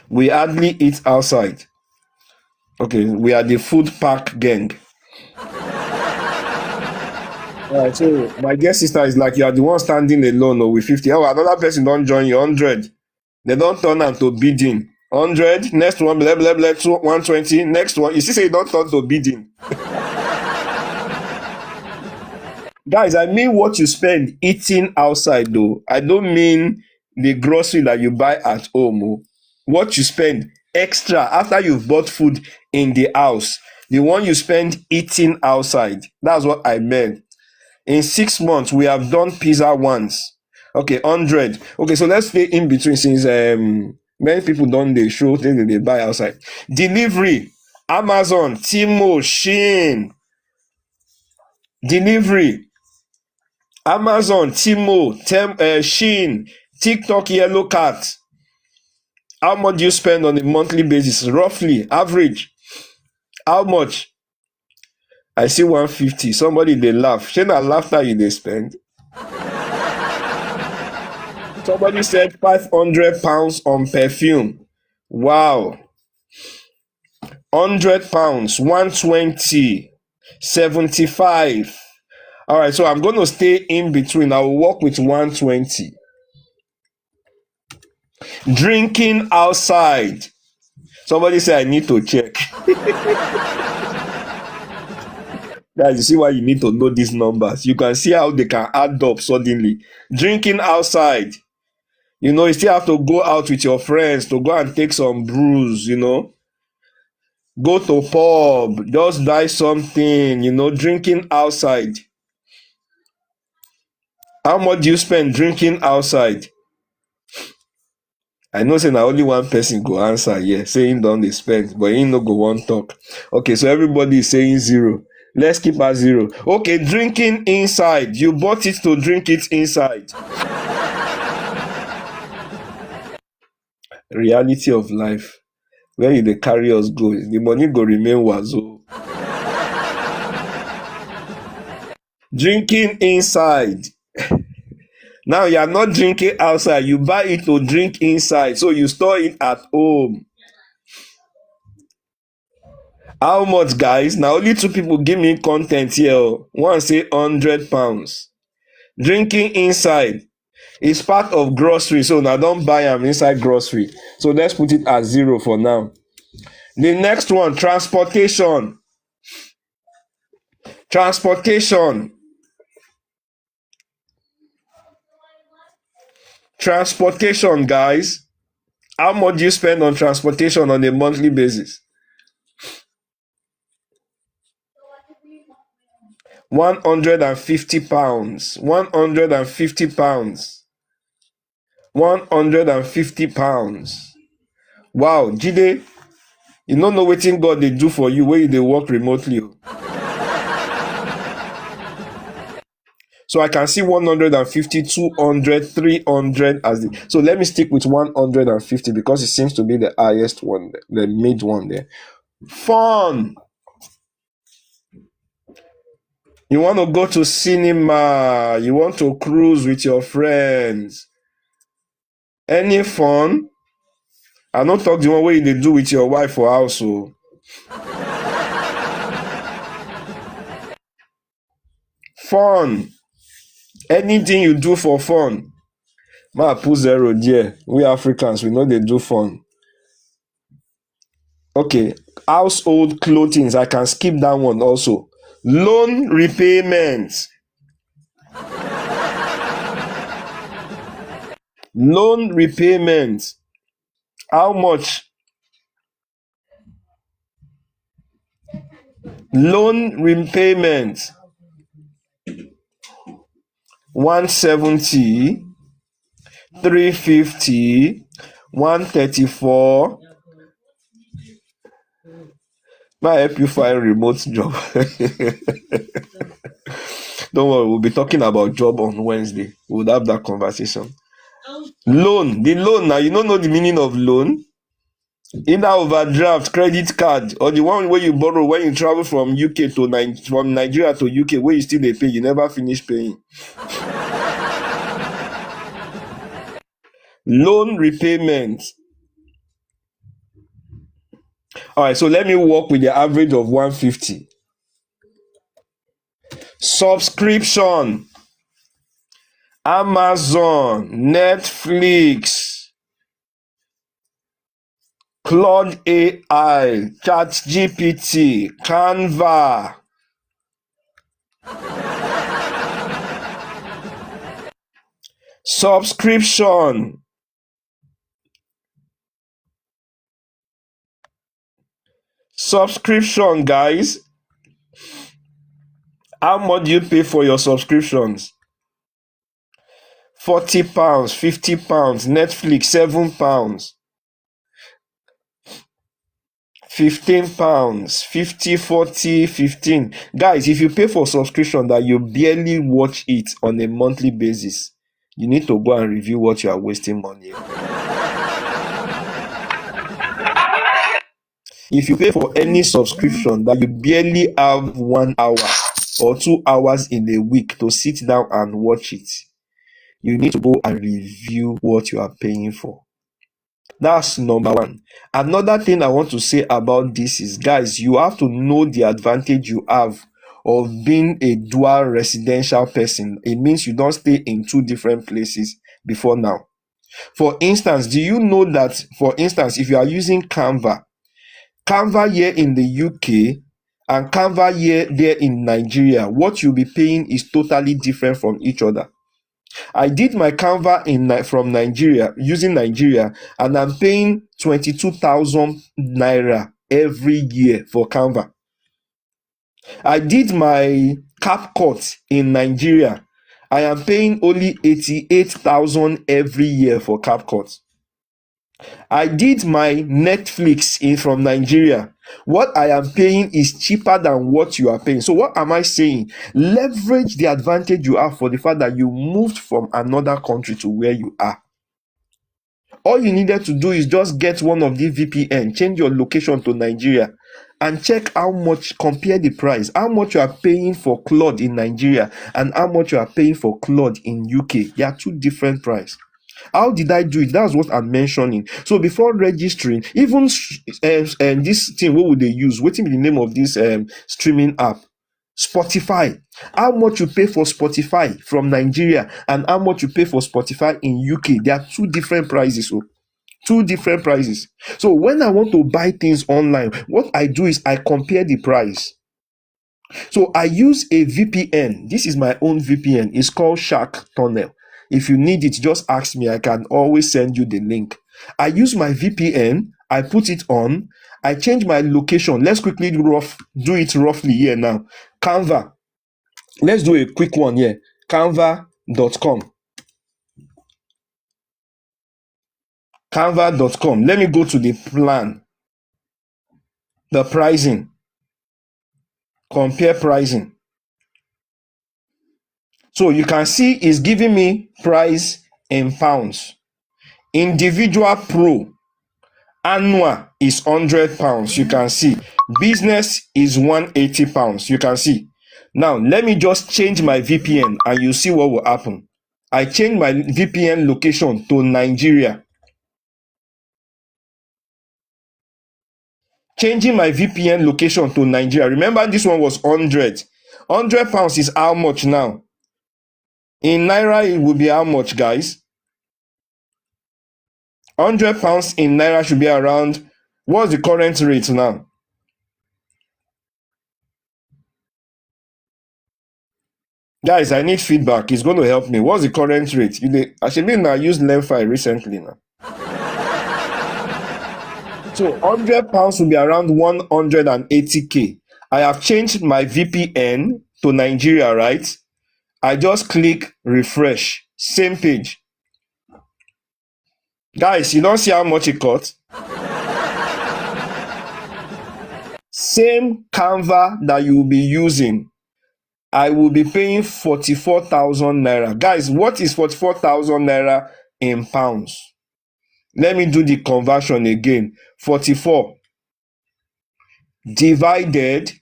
We hardly eat outside. Okay, we are the food pack gang. All right, so my guest sister is like, you are the one standing alone or with 50. Oh, another person don't join you, 100. They don't turn am to bidding. 100, next one, blah, blah, blah, 120, next one. You see, say you don't turn to bidding. Guys, I mean what you spend eating outside, though. I don't mean the grocery that you buy at home. Oh. What you spend extra after you've bought food in the house. The one you spend eating outside. That's what I meant. In 6 months, we have done pizza once. Okay, 100. Okay, so let's stay in between since many people don't they show things that they buy outside. Delivery, Amazon, Timo, Shein. Delivery, Amazon, Timo, Shein, TikTok, Yellow Cat. How much do you spend on a monthly basis? Roughly, average. How much? I see 150. Somebody they laugh. Shey na laughter you they spend. Somebody said £500 on perfume. Wow. £100, 120, 75. All right, so I'm going to stay in between. I will work with 120. Drinking outside. Somebody said I need to check. Guys, you see why you need to know these numbers. You can see how they can add up suddenly. Drinking outside. You know, you still have to go out with your friends to go and take some brews, you know. Go to pub, just buy something, you know, drinking outside. How much do you spend drinking outside? I know say na only one person go answer here, saying don't they spend, but he no go one talk. Okay, so everybody is saying 0. Let's keep at 0. Okay, drinking inside. You bought it to drink it inside. Reality of life. Where you dey carry us go, the money go remain wazo. Drinking inside. Now you are not drinking outside, you buy it to drink inside, so you store it at home. How much, guys? Now only two people give me content here. One say £100. Drinking inside is part of grocery, so now don't buy them inside grocery. So let's put it at 0 for now. The next one, transportation. Transportation. Transportation, guys. How much do you spend on transportation on a monthly basis? £150. £150. £150. Wow, Jide, you don't know wetin God dey do for you when you dey work remotely. So I can see 150, 200, 300 as the. So let me stick with 150 because it seems to be the highest one, the mid one there. Fun. You want to go to cinema. You want to cruise with your friends. Any fun? I don't talk the one way they do with your wife for house. So. Fun. Anything you do for fun. Ma put 0 there. We Africans, we know they do fun. Okay. Household clothing. I can skip that one also. Loan repayment. Loan repayment. How much? Loan repayment. 170, 350, 134. Might help you find remote job. Don't worry, we'll be talking about job on Wednesday. We'll have that conversation. Loan. The loan now, you don't know the meaning of loan? Either overdraft, credit card, or the one where you borrow when you travel from UK to from Nigeria to UK, where you still they pay, you never finish paying. Loan repayment. All right, so let me work with the average of 150. Subscription. Amazon, Netflix, Claude AI, ChatGPT, Canva. Subscription. Subscription, guys. How much do you pay for your subscriptions? £40, £50, Netflix, £7, £15, 50, 40, 15. Guys, if you pay for subscription that you barely watch it on a monthly basis, you need to go and review what you are wasting money on. If you pay for any subscription that you barely have 1 hour or 2 hours in a week to sit down and watch it, you need to go and review what you are paying for. That's number one. Another thing I want to say about this is, guys, you have to know the advantage you have of being a dual residential person. It means you don't stay in 2 different places before now. For instance, do you know that, for instance, if you are using Canva here in the UK and Canva here there in Nigeria, what you'll be paying is totally different from each other. I did my Canva from Nigeria, using Nigeria, and I'm paying 22,000 naira every year for Canva. I did my CapCut in Nigeria. I am paying only 88,000 every year for CapCut. I did my Netflix from Nigeria. What I am paying is cheaper than what you are paying. So what am I saying? Leverage the advantage you have for the fact that you moved from another country to where you are. All you needed to do is just get one of the VPN, change your location to Nigeria, and check how much, compare the price, how much you are paying for Claude in Nigeria and how much you are paying for Claude in UK. They are two different prices. How did I do it? That's what I'm mentioning. So before registering, even this thing, what would they use? What is the name of this streaming app? Spotify. How much you pay for Spotify from Nigeria and how much you pay for Spotify in UK? They are two different prices. So two different prices. So when I want to buy things online, what I do is I compare the price. So I use a VPN. This is my own VPN. It's called Shark Tunnel. If you need it, just ask me. I can always send you the link. I use my VPN. I put it on. I change my location. Let's quickly do it roughly here now. Canva. Let's do a quick one here. Canva.com. Canva.com. Let me go to the plan. The pricing. Compare pricing. So you can see it's giving me price in pounds. Individual Pro annual is £100. You can see business is £180. You can see. Now let me just change my VPN and you see what will happen. I change my VPN location to Nigeria. Changing my VPN location to Nigeria. Remember this one was 100. £100 is how much now? In Naira it will be how much, guys? £100 in Naira should be around, what's the current rate now? Guys, I need feedback. It's going to help me. What's the current rate? I should be now used Lemfi recently now. So £100 will be around 180k. I have changed my VPN to Nigeria, right? I just click refresh. Same page. Guys, you don't see how much it cost? Same Canva that you will be using. I will be paying 44,000 Naira. Guys, what is 44,000 Naira in pounds? Let me do the conversion again. 44 divided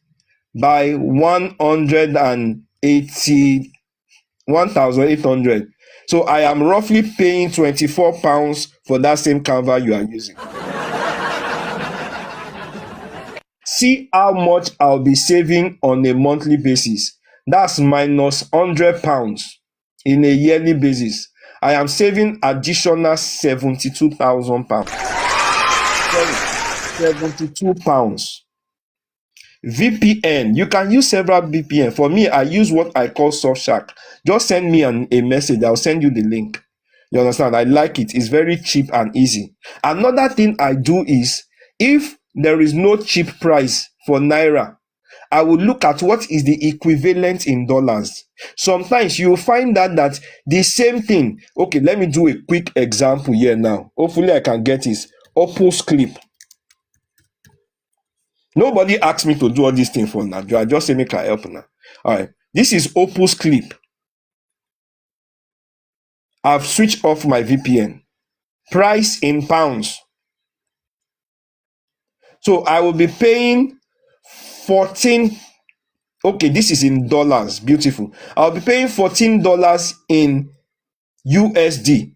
by 1,800. So I am roughly paying £24 for that same Canva you are using. See how much I'll be saving on a monthly basis. That's minus £100 in a yearly basis. I am saving additional £72,000. £72. VPN. You can use several VPN. For me, I use what I call Surfshark. Just send me a message. I'll send you the link. You understand? I like it. It's very cheap and easy. Another thing I do is, if there is no cheap price for Naira, I will look at what is the equivalent in dollars. Sometimes you will find that the same thing. Okay, let me do a quick example here now. Hopefully I can get this. Opus Clip. Nobody asked me to do all these things for now. I just say make I help now. All right. This is Opus Clip. I've switched off my VPN. Price in pounds. So I will be paying 14. Okay, this is in dollars. Beautiful. I'll be paying $14 in USD.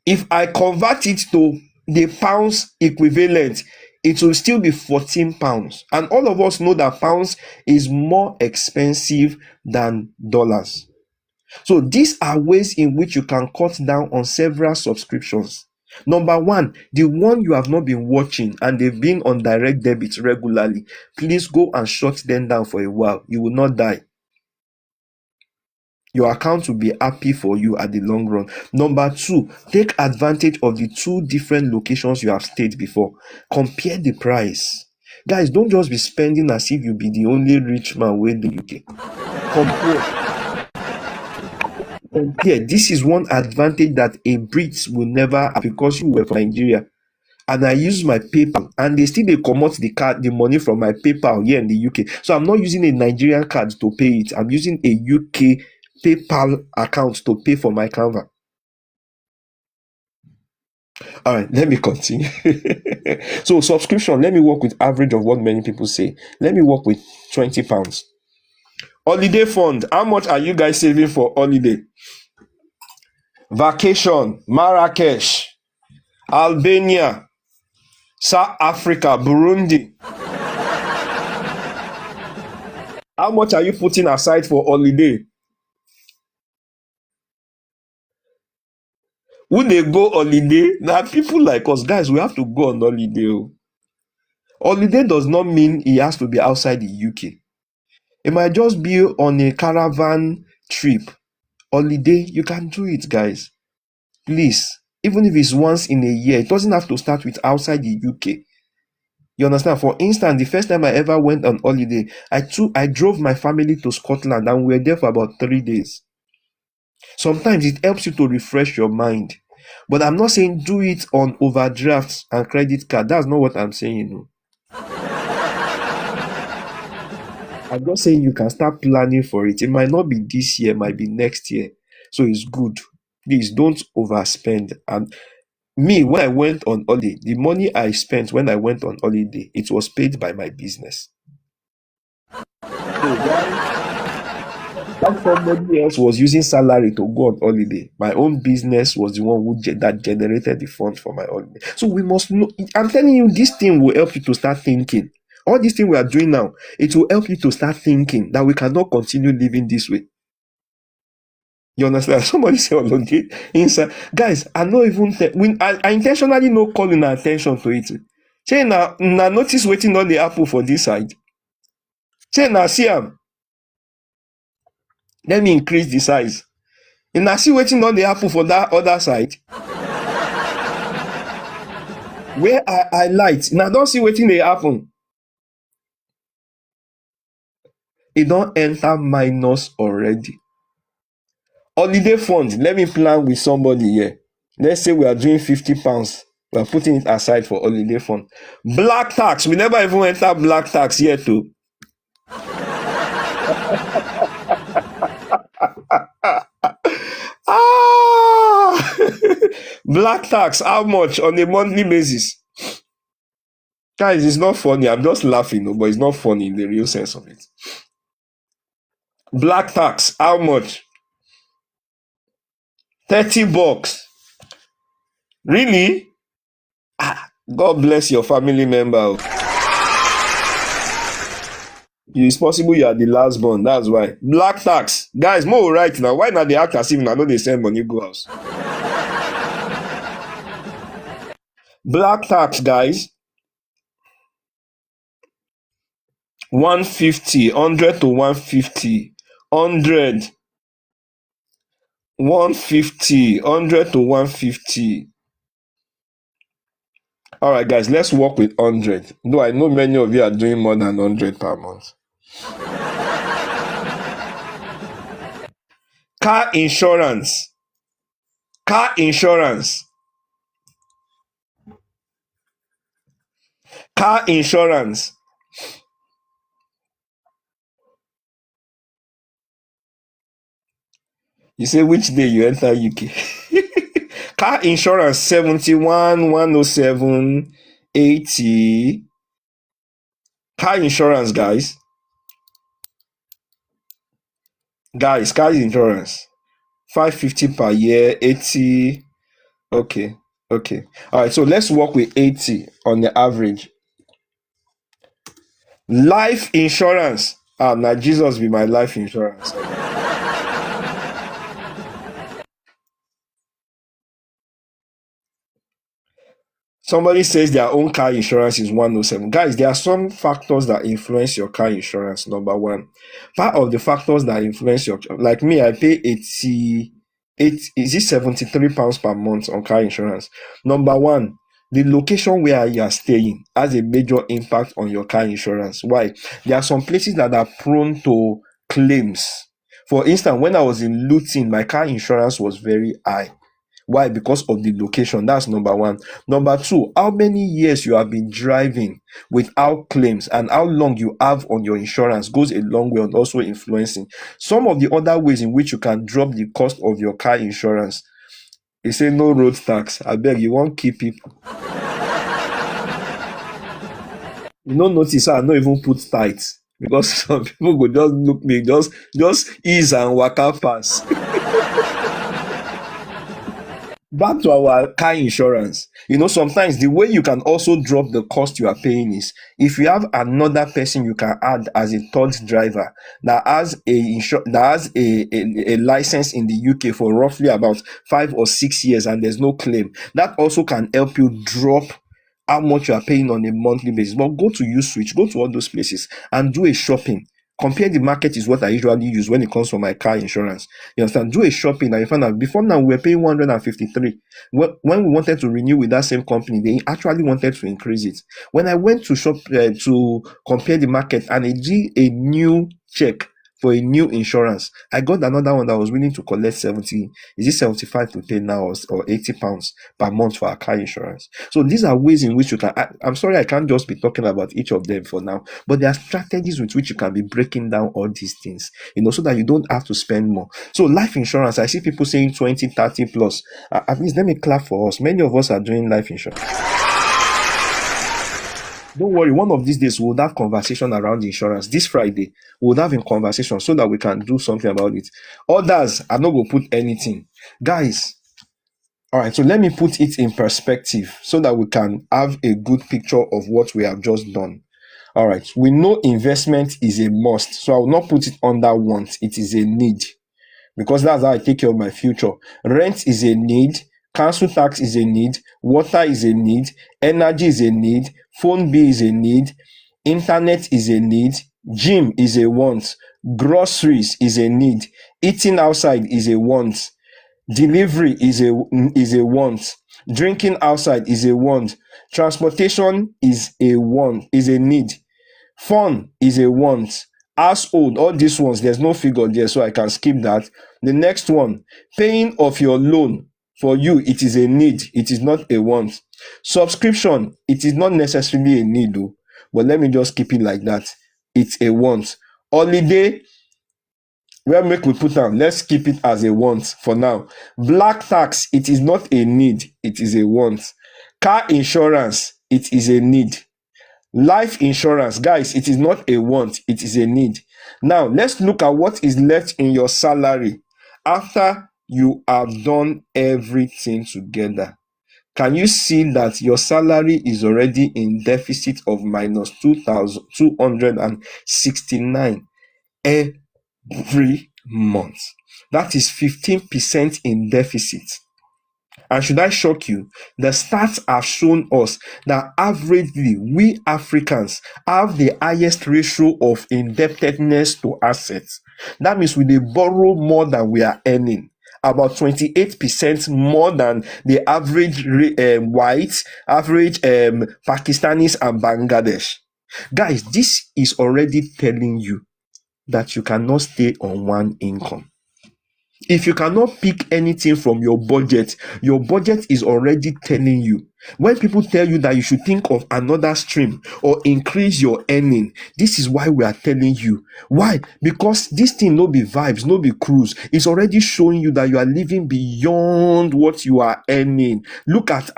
If I convert it to the pounds equivalent, it will still be £14. And all of us know that pounds is more expensive than dollars. So these are ways in which you can cut down on several subscriptions. Number one, the one you have not been watching and they've been on direct debit regularly, please go and shut them down for a while. You will not die. Your account will be happy for you at the long run. Number two, take advantage of the two different locations you have stayed before. Compare the price. Guys, don't just be spending as if you be the only rich man with the UK. Compare. This is one advantage that a Brit will never have, because you were from Nigeria. And I use my PayPal, and they still come out the money from my PayPal here in the UK. So I'm not using a Nigerian card to pay it. I'm using a UK PayPal account to pay for my Canva. All right, let me continue. So subscription, let me work with average of what many people say. Let me work with £20. Holiday fund, how much are you guys saving for holiday? Vacation, Marrakesh, Albania, South Africa, Burundi. How much are you putting aside for holiday? When they go holiday, now people like us, guys, we have to go on holiday. Holiday does not mean he has to be outside the UK. It might just be on a caravan trip. Holiday, you can do it, guys. Please, even if it's once in a year, it doesn't have to start with outside the UK. You understand? For instance, the first time I ever went on holiday, I drove my family to Scotland and we were there for about 3 days. Sometimes it helps you to refresh your mind. But I'm not saying do it on overdrafts and credit card. That's not what I'm saying. I'm just saying you can start planning for it. It might not be this year, it might be next year. So it's good. Please don't overspend. And me, when I went on holiday, the money I spent when I went on holiday, it was paid by my business. So that somebody else was using salary to go on holiday. My own business was the one that generated the funds for my holiday. So we must know. I'm telling you, this thing will help you to start thinking. All this thing we are doing now, it will help you to start thinking that we cannot continue living this way. You understand? Somebody say holiday inside. Guys, I not even I intentionally no calling attention to it. Say now notice waiting on the apple for this side. Say now see let me increase the size. And I see waiting on the apple for that other side. Where I highlight. Now don't see waiting the happen. It don't enter minus already. Holiday fund. Let me plan with somebody here. Let's say we are doing £50. We are putting it aside for holiday fund. Black tax. We never even enter black tax yet too. Black tax, how much on a monthly basis? Guys, it's not funny. I'm just laughing, but it's not funny in the real sense of it. Black tax, how much? $30. Really? God bless your family member. It's possible you are the last born. That's why. Black tax. Guys, more right now. Why not the act as if I know they send money go house? Black tax, guys. 150, 100 to 150, 100, 150, 100 to 150. All right, guys, let's work with 100. Though I know many of you are doing more than 100 per month. Car insurance. Car insurance. Car insurance. You say which day you enter UK? Car insurance 71, 107, 80. Car insurance, guys. Guys, car insurance. 550 per year, 80. Okay. All right, so let's work with 80 on the average. Life insurance. Now Jesus be my life insurance. Somebody says their own car insurance is 107. Guys, there are some factors that influence your car insurance. Number one, part of the factors that influence your, like me, I pay 73 pounds per month on car insurance. Number one, the location where you are staying has a major impact on your car insurance. Why? There are some places that are prone to claims. For instance, when I was in Luton, my car insurance was very high. Why? Because of the location. That's number one. Number two, how many years you have been driving without claims and how long you have on your insurance goes a long way on also influencing. Some of the other ways in which you can drop the cost of your car insurance He say no road tax. I beg you won't keep people. You don't notice I no even put tight because some people go just look me, just ease and waka pass. Back to our car insurance. Sometimes the way you can also drop the cost you are paying is if you have another person you can add as a third driver that has a license in the UK for roughly about 5 or 6 years and there's no claim. That also can help you drop how much you are paying on a monthly basis. But go to USwitch, go to all those places and do a shopping. Compare the market is what I usually use when it comes for my car insurance. You understand? Do a shopping and you find out before now we were paying 153. When we wanted to renew with that same company, they actually wanted to increase it. When I went to shop to compare the market and I did a new check for a new insurance, I got another one that was willing to collect 70. Is it 75 to pay now or 80 pounds per month for our car insurance? So these are ways in which you can. I'm sorry, I can't just be talking about each of them for now, but there are strategies with which you can be breaking down all these things, so that you don't have to spend more. So life insurance, I see people saying 20, 30 plus. At least let me clap for us. Many of us are doing life insurance. Don't worry, one of these days we'll have conversation around insurance. This Friday, we'll have a conversation so that we can do something about it. Others are not going to put anything. Guys, all right, so let me put it in perspective so that we can have a good picture of what we have just done. All right, we know investment is a must, so I will not put it under want. It is a need because that's how I take care of my future. Rent is a need. Council tax is a need, water is a need, energy is a need, phone bill is a need, internet is a need, gym is a want, groceries is a need, eating outside is a want, delivery is a want, drinking outside is a want, transportation is a need, fun is a want, household, all these ones, there's no figure there, so I can skip that. The next one, paying off your loan. For you, it is a need. It is not a want. Subscription, it is not necessarily a need, though. But let me just keep it like that. It's a want. Holiday, where make we put down? Let's keep it as a want for now. Black tax, it is not a need. It is a want. Car insurance, it is a need. Life insurance, guys, it is not a want. It is a need. Now, let's look at what is left in your salary after you have done everything together. Can you see that your salary is already in deficit of minus 2,269 every month? That is 15% in deficit. And should I shock you, the stats have shown us that averagely, we Africans have the highest ratio of indebtedness to assets. That means we borrow more than we are earning. About 28% more than the average whites, average Pakistanis and Bangladesh. Guys, this is already telling you that you cannot stay on one income. If you cannot pick anything from your budget is already telling you. When people tell you that you should think of another stream or increase your earning, this is why we are telling you. Why? Because this thing no be vibes, no be cruise. It's already showing you that you are living beyond what you are earning. Look at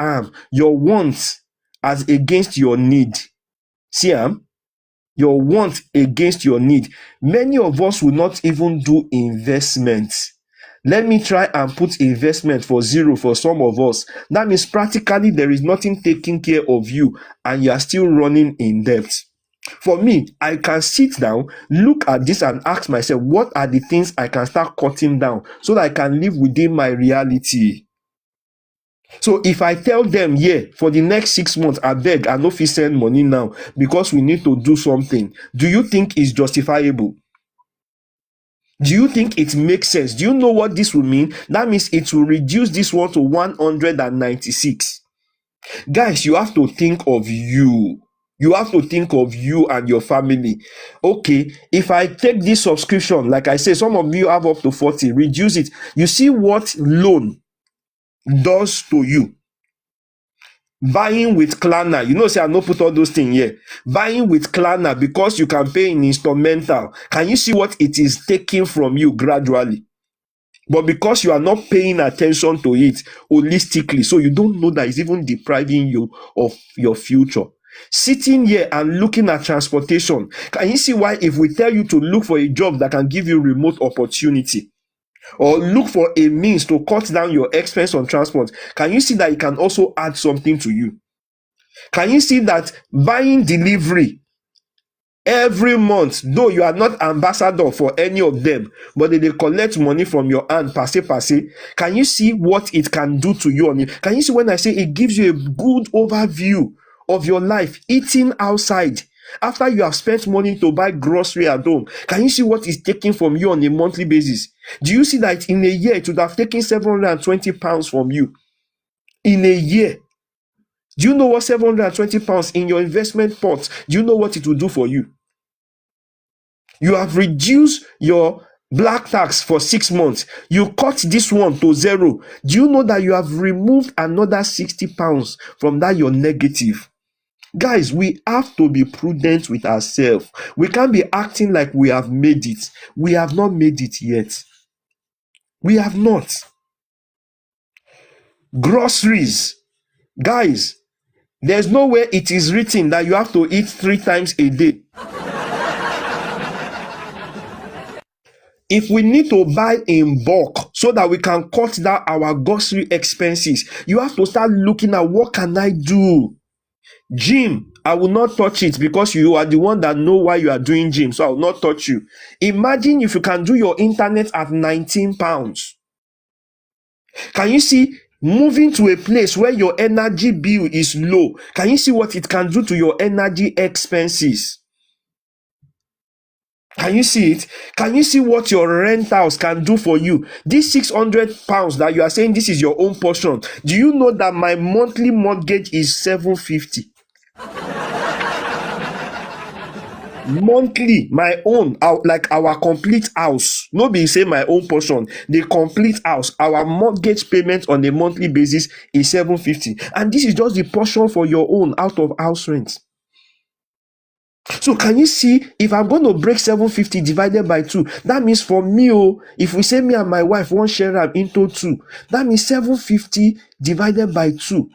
your wants as against your need. See your want against your need. Many of us will not even do investments. Let me try and put investment for zero for some of us. That means practically there is nothing taking care of you and you are still running in debt. For me, I can sit down, look at this and ask myself, what are the things I can start cutting down so that I can live within my reality? So if I tell them, for the next 6 months, I beg, I no fit send money now because we need to do something, do you think it's justifiable? Do you think it makes sense? Do you know what this will mean? That means it will reduce this one to 196. Guys, you have to think of you. You have to think of you and your family. Okay, if I take this subscription, like I say, some of you have up to 40, reduce it. You see what loan does to you. Buying with Klarna, say I no put all those things here. Buying with Klarna because you can pay in instrumental. Can you see what it is taking from you gradually? But because you are not paying attention to it holistically, so you don't know that it's even depriving you of your future. Sitting here and looking at transportation, can you see why if we tell you to look for a job that can give you remote opportunity, or look for a means to cut down your expense on transport, can you see that it can also add something to you? Can you see that buying delivery every month, though you are not ambassador for any of them, but they collect money from your hand, passe. Can you see what it can do to you? Can you see when I say it gives you a good overview of your life? Eating outside after you have spent money to buy grocery at home, can you see what is taken from you on a monthly basis? Do you see that in a year it would have taken 720 pounds from you? In a year. Do you know what 720 pounds in your investment pot, do you know what it will do for you? You have reduced your black tax for 6 months. You cut this one to 0. Do you know that you have removed another 60 pounds from that your negative? Guys, we have to be prudent with ourselves. We can't be acting like we have made it. We have not made it yet. We have not. Groceries. Guys, there's nowhere it is written that you have to eat 3 times a day. If we need to buy in bulk so that we can cut down our grocery expenses, you have to start looking at what can I do? Gym, I will not touch it because you are the one that know why you are doing gym, so I will not touch you. Imagine if you can do your internet at 19 pounds. Can you see moving to a place where your energy bill is low? Can you see what it can do to your energy expenses? Can you see it? Can you see what your rentals can do for you? This 600 pounds that you are saying this is your own portion. Do you know that my monthly mortgage is 750? Monthly, my own, like our complete house. No be say my own portion. The complete house, our mortgage payment on a monthly basis is 750. And this is just the portion for your own out of house rent. So can you see, if I'm going to break 750 divided by 2, that means for me, if we say me and my wife won't share am into 2, that means 750 divided by 2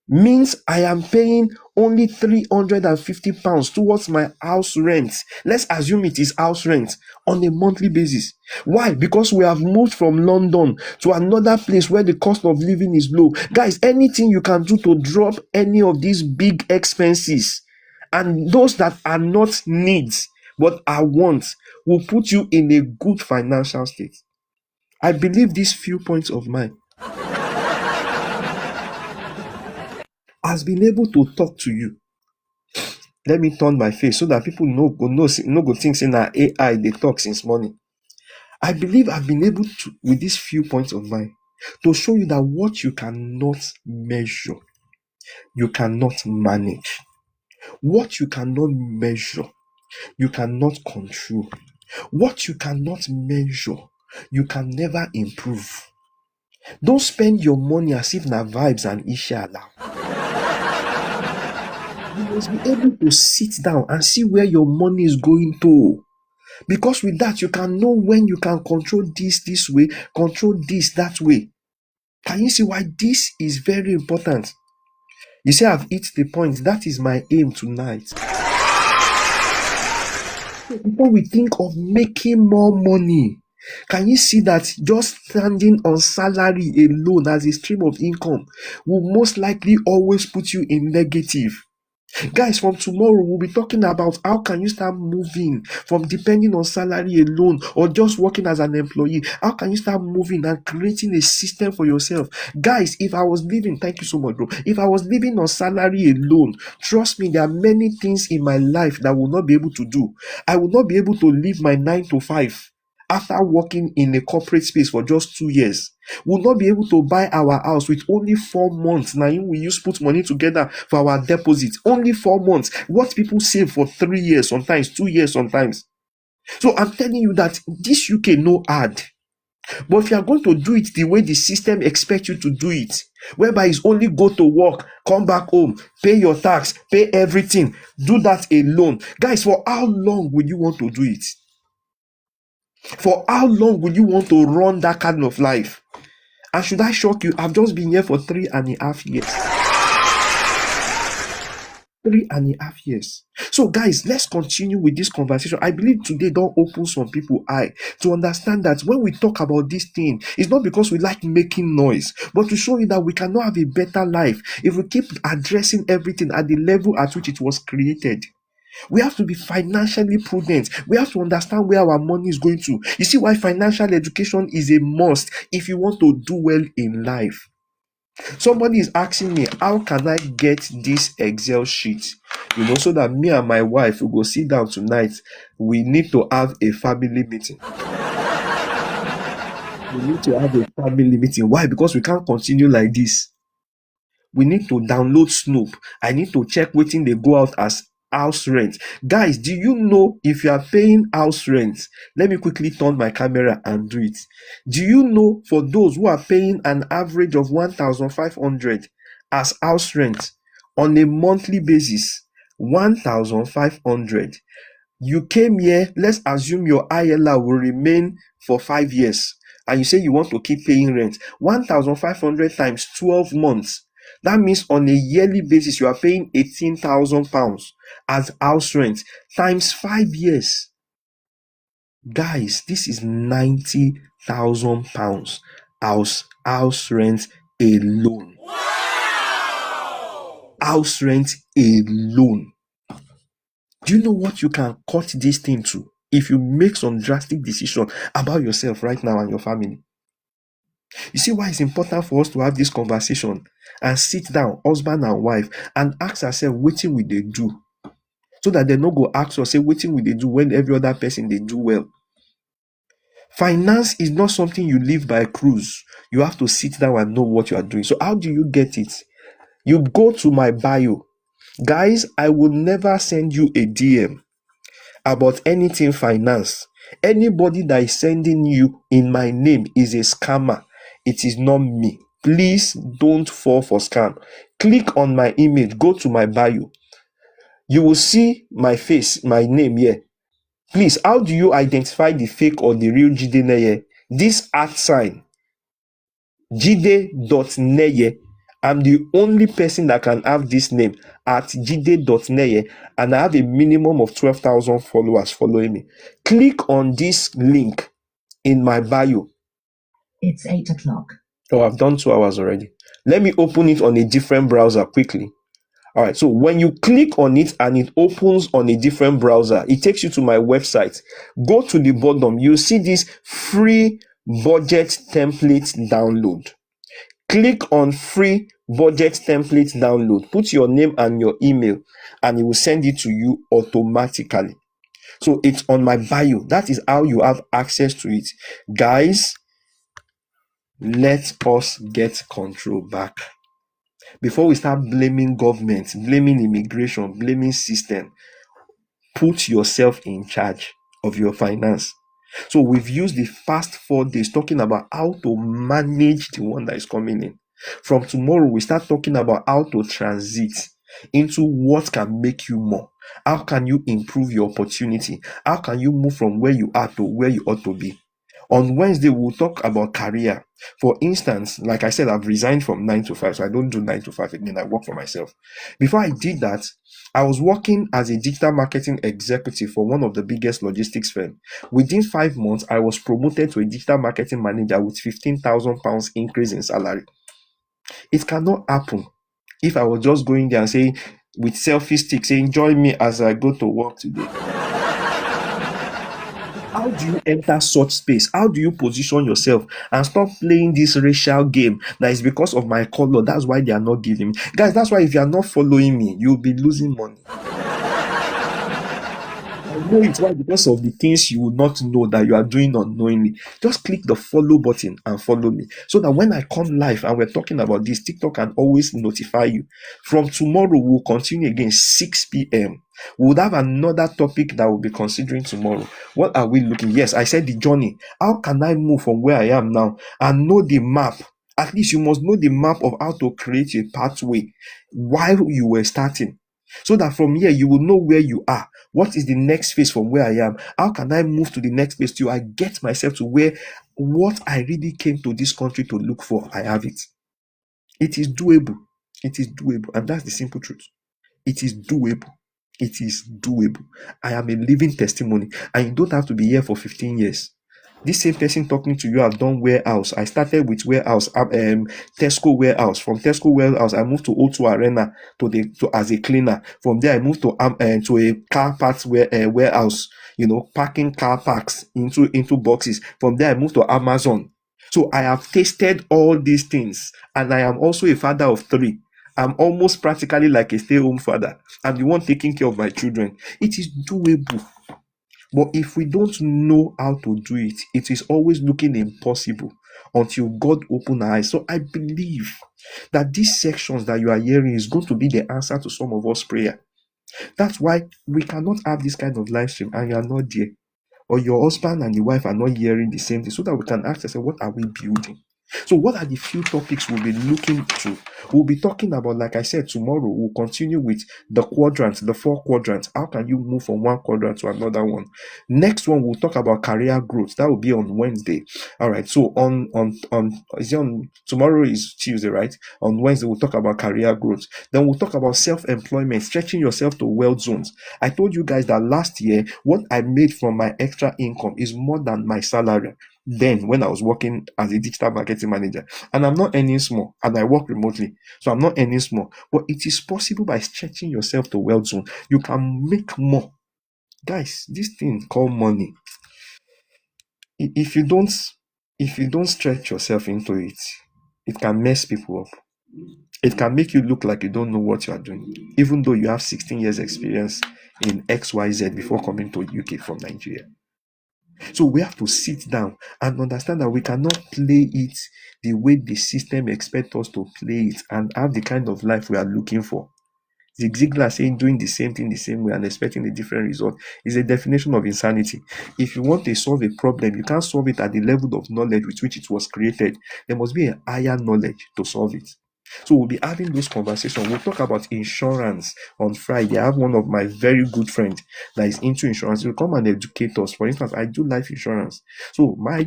means I am paying only 350 pounds towards my house rent. Let's assume it is house rent on a monthly basis. Why? Because we have moved from London to another place where the cost of living is low. Guys, anything you can do to drop any of these big expenses and those that are not needs but are wants will put you in a good financial state. I believe these few points of mine has been able to talk to you. Let me turn my face so that people no go think say na AI they talk since morning. I believe I've been able to, with these few points of mine, to show you that what you cannot measure, you cannot manage. What you cannot measure, you cannot control. What you cannot measure, you can never improve. Don't spend your money as if na vibes and inshallah. You must be able to sit down and see where your money is going to. Because with that, you can know when you can control this way, control this that way. Can you see why this is very important? You see, I've hit the point. That is my aim tonight. Before we think of making more money, can you see that just standing on salary alone as a stream of income will most likely always put you in negative? Guys, from tomorrow, we'll be talking about how can you start moving from depending on salary alone or just working as an employee. How can you start moving and creating a system for yourself? Guys, if I was living, thank you so much, bro. If I was living on salary alone, trust me, there are many things in my life that I will not be able to do. I will not be able to leave my 9 to 5 after working in a corporate space for just 2 years. We'll not be able to buy our house with only 4 months. Now we use put money together for our deposit. Only 4 months. What people save for 3 years, sometimes 2 years, sometimes. So I'm telling you that this UK no hard. But if you are going to do it the way the system expects you to do it, whereby it's only go to work, come back home, pay your tax, pay everything, do that alone. Guys, for how long will you want to do it? For how long will you want to run that kind of life? And should I shock you, I've just been here for 3.5 years. 3.5 years. So guys, let's continue with this conversation. I believe today don't open some people eye to understand that when we talk about this thing, it's not because we like making noise, but to show you that we cannot have a better life if we keep addressing everything at the level at which it was created. We have to be financially prudent. We have to understand where our money is going to. You see why financial education is a must if you want to do well in life. Somebody is asking me, how can I get this Excel sheet? So that me and my wife will go sit down tonight. We need to have a family meeting. We need to have a family meeting. Why? Because we can't continue like this. We need to download Snoop. I need to check wetin they go out as house rent. Guys, do you know if you are paying house rent? Let me quickly turn my camera and do it. Do you know for those who are paying an average of 1,500 as house rent on a monthly basis, 1,500. You came here, let's assume your ILR will remain for 5 years, and you say you want to keep paying rent. 1,500 times 12 months. That means on a yearly basis, you are paying £18,000 as house rent times 5 years. Guys, this is £90,000 house rent alone. Wow! House rent alone. Do you know what you can cut this thing to if you make some drastic decision about yourself right now and your family? You see why it's important for us to have this conversation and sit down, husband and wife, and ask ourselves wetin we dey do, so that they no go ask us say wetin we dey do when every other person dey do well. Finance is not something you live by cruise. You have to sit down and know what you are doing. So how do you get it? You go to my bio. Guys, I will never send you a DM about anything finance. Anybody that is sending you in my name is a scammer. It is not me. Please don't fall for scam. Click on my image, go to my bio. You will see my face, my name here. Please, how do you identify the fake or the real Jide Neye? This @ sign, Jide.Neye. I'm the only person that can have this name at Jide.Neye, and I have a minimum of 12,000 followers following me. Click on this link in my bio. It's 8 o'clock. Oh, I've done 2 hours already. Let me open it on a different browser quickly. All right, so when you click on it and it opens on a different browser, it takes you to my website. Go to the bottom, you see this free budget template download. Click on free budget template download. Put your name and your email, and it will send it to you automatically. So it's on my bio. That is how you have access to it. Guys, let us get control back. Before we start blaming government, blaming immigration, blaming system, put yourself in charge of your finance. So we've used the past 4 days talking about how to manage the one that is coming in. From tomorrow, we start talking about how to transit into what can make you more. How can you improve your opportunity? How can you move from where you are to where you ought to be? On Wednesday, we'll talk about career. For instance, like I said, I've resigned from 9 to 5, so I don't do 9 to 5 again. I work for myself. Before I did that, I was working as a digital marketing executive for one of the biggest logistics firms. Within 5 months, I was promoted to a digital marketing manager with £15,000 increase in salary. It cannot happen if I was just going there and saying, with selfie stick, saying, join me as I go to work today. How do you enter such space? How do you position yourself and stop playing this racial game that is because of my color? That's why they are not giving me. Guys, that's why if you are not following me, you'll be losing money. I know it's why, because of the things you will not know that you are doing unknowingly. Just click the follow button and follow me, so that when I come live and we're talking about this, TikTok can always notify you. From tomorrow, we'll continue again 6 p.m. We'll have another topic that we'll be considering tomorrow. What are we looking? Yes, I said the journey. How can I move from where I am now and know the map? At least you must know the map of how to create a pathway while you were starting. So that from here you will know where you are. What is the next phase from where I am? How can I move to the next phase till I get myself to where what I really came to this country to look for, I have it. It is doable. It is doable. And that's the simple truth. It is doable. It is doable. I am a living testimony. And you don't have to be here for 15 years. This same person talking to you have done warehouse. I started with warehouse, Tesco warehouse. From Tesco warehouse, I moved to O2 Arena to as a cleaner. From there, I moved to a car parts warehouse. Packing car parks into boxes. From there, I moved to Amazon. So I have tasted all these things, and I am also a father of 3. I'm almost practically like a stay-home father. I'm the one taking care of my children. It is doable. But if we don't know how to do it, it is always looking impossible until God open our eyes. So I believe that these sections that you are hearing is going to be the answer to some of us prayer. That's why we cannot have this kind of live stream and you are not there. Or your husband and the wife are not hearing the same thing, so that we can ask ourselves, what are we building? So what are the few topics we'll be looking to? We'll be talking about, like I said, tomorrow we'll continue with the quadrants, the 4 quadrants. How can you move from one quadrant to another one? Next one, we'll talk about career growth. That will be on Wednesday. All right. So tomorrow is Tuesday, right? On Wednesday, we'll talk about career growth. Then we'll talk about self-employment, stretching yourself to wealth zones. I told you guys that last year, what I made from my extra income is more than my salary then when I was working as a digital marketing manager. And I'm not earning small, and I work remotely, so I'm not earning small. But it is possible by stretching yourself to wealth zone. You can make more. Guys, this thing called money, if you don't stretch yourself into it, it can mess people up. It can make you look like you don't know what you are doing, even though you have 16 years experience in XYZ before coming to UK from Nigeria. So we have to sit down and understand that we cannot play it the way the system expects us to play it and have the kind of life we are looking for. Zig Ziglar saying doing the same thing the same way and expecting a different result is a definition of insanity. If you want to solve a problem, you can't solve it at the level of knowledge with which it was created. There must be a higher knowledge to solve it. So we'll be having those conversations. We'll talk about insurance on Friday. I have one of my very good friends that is into insurance. He'll come and educate us. For instance, I do life insurance. So my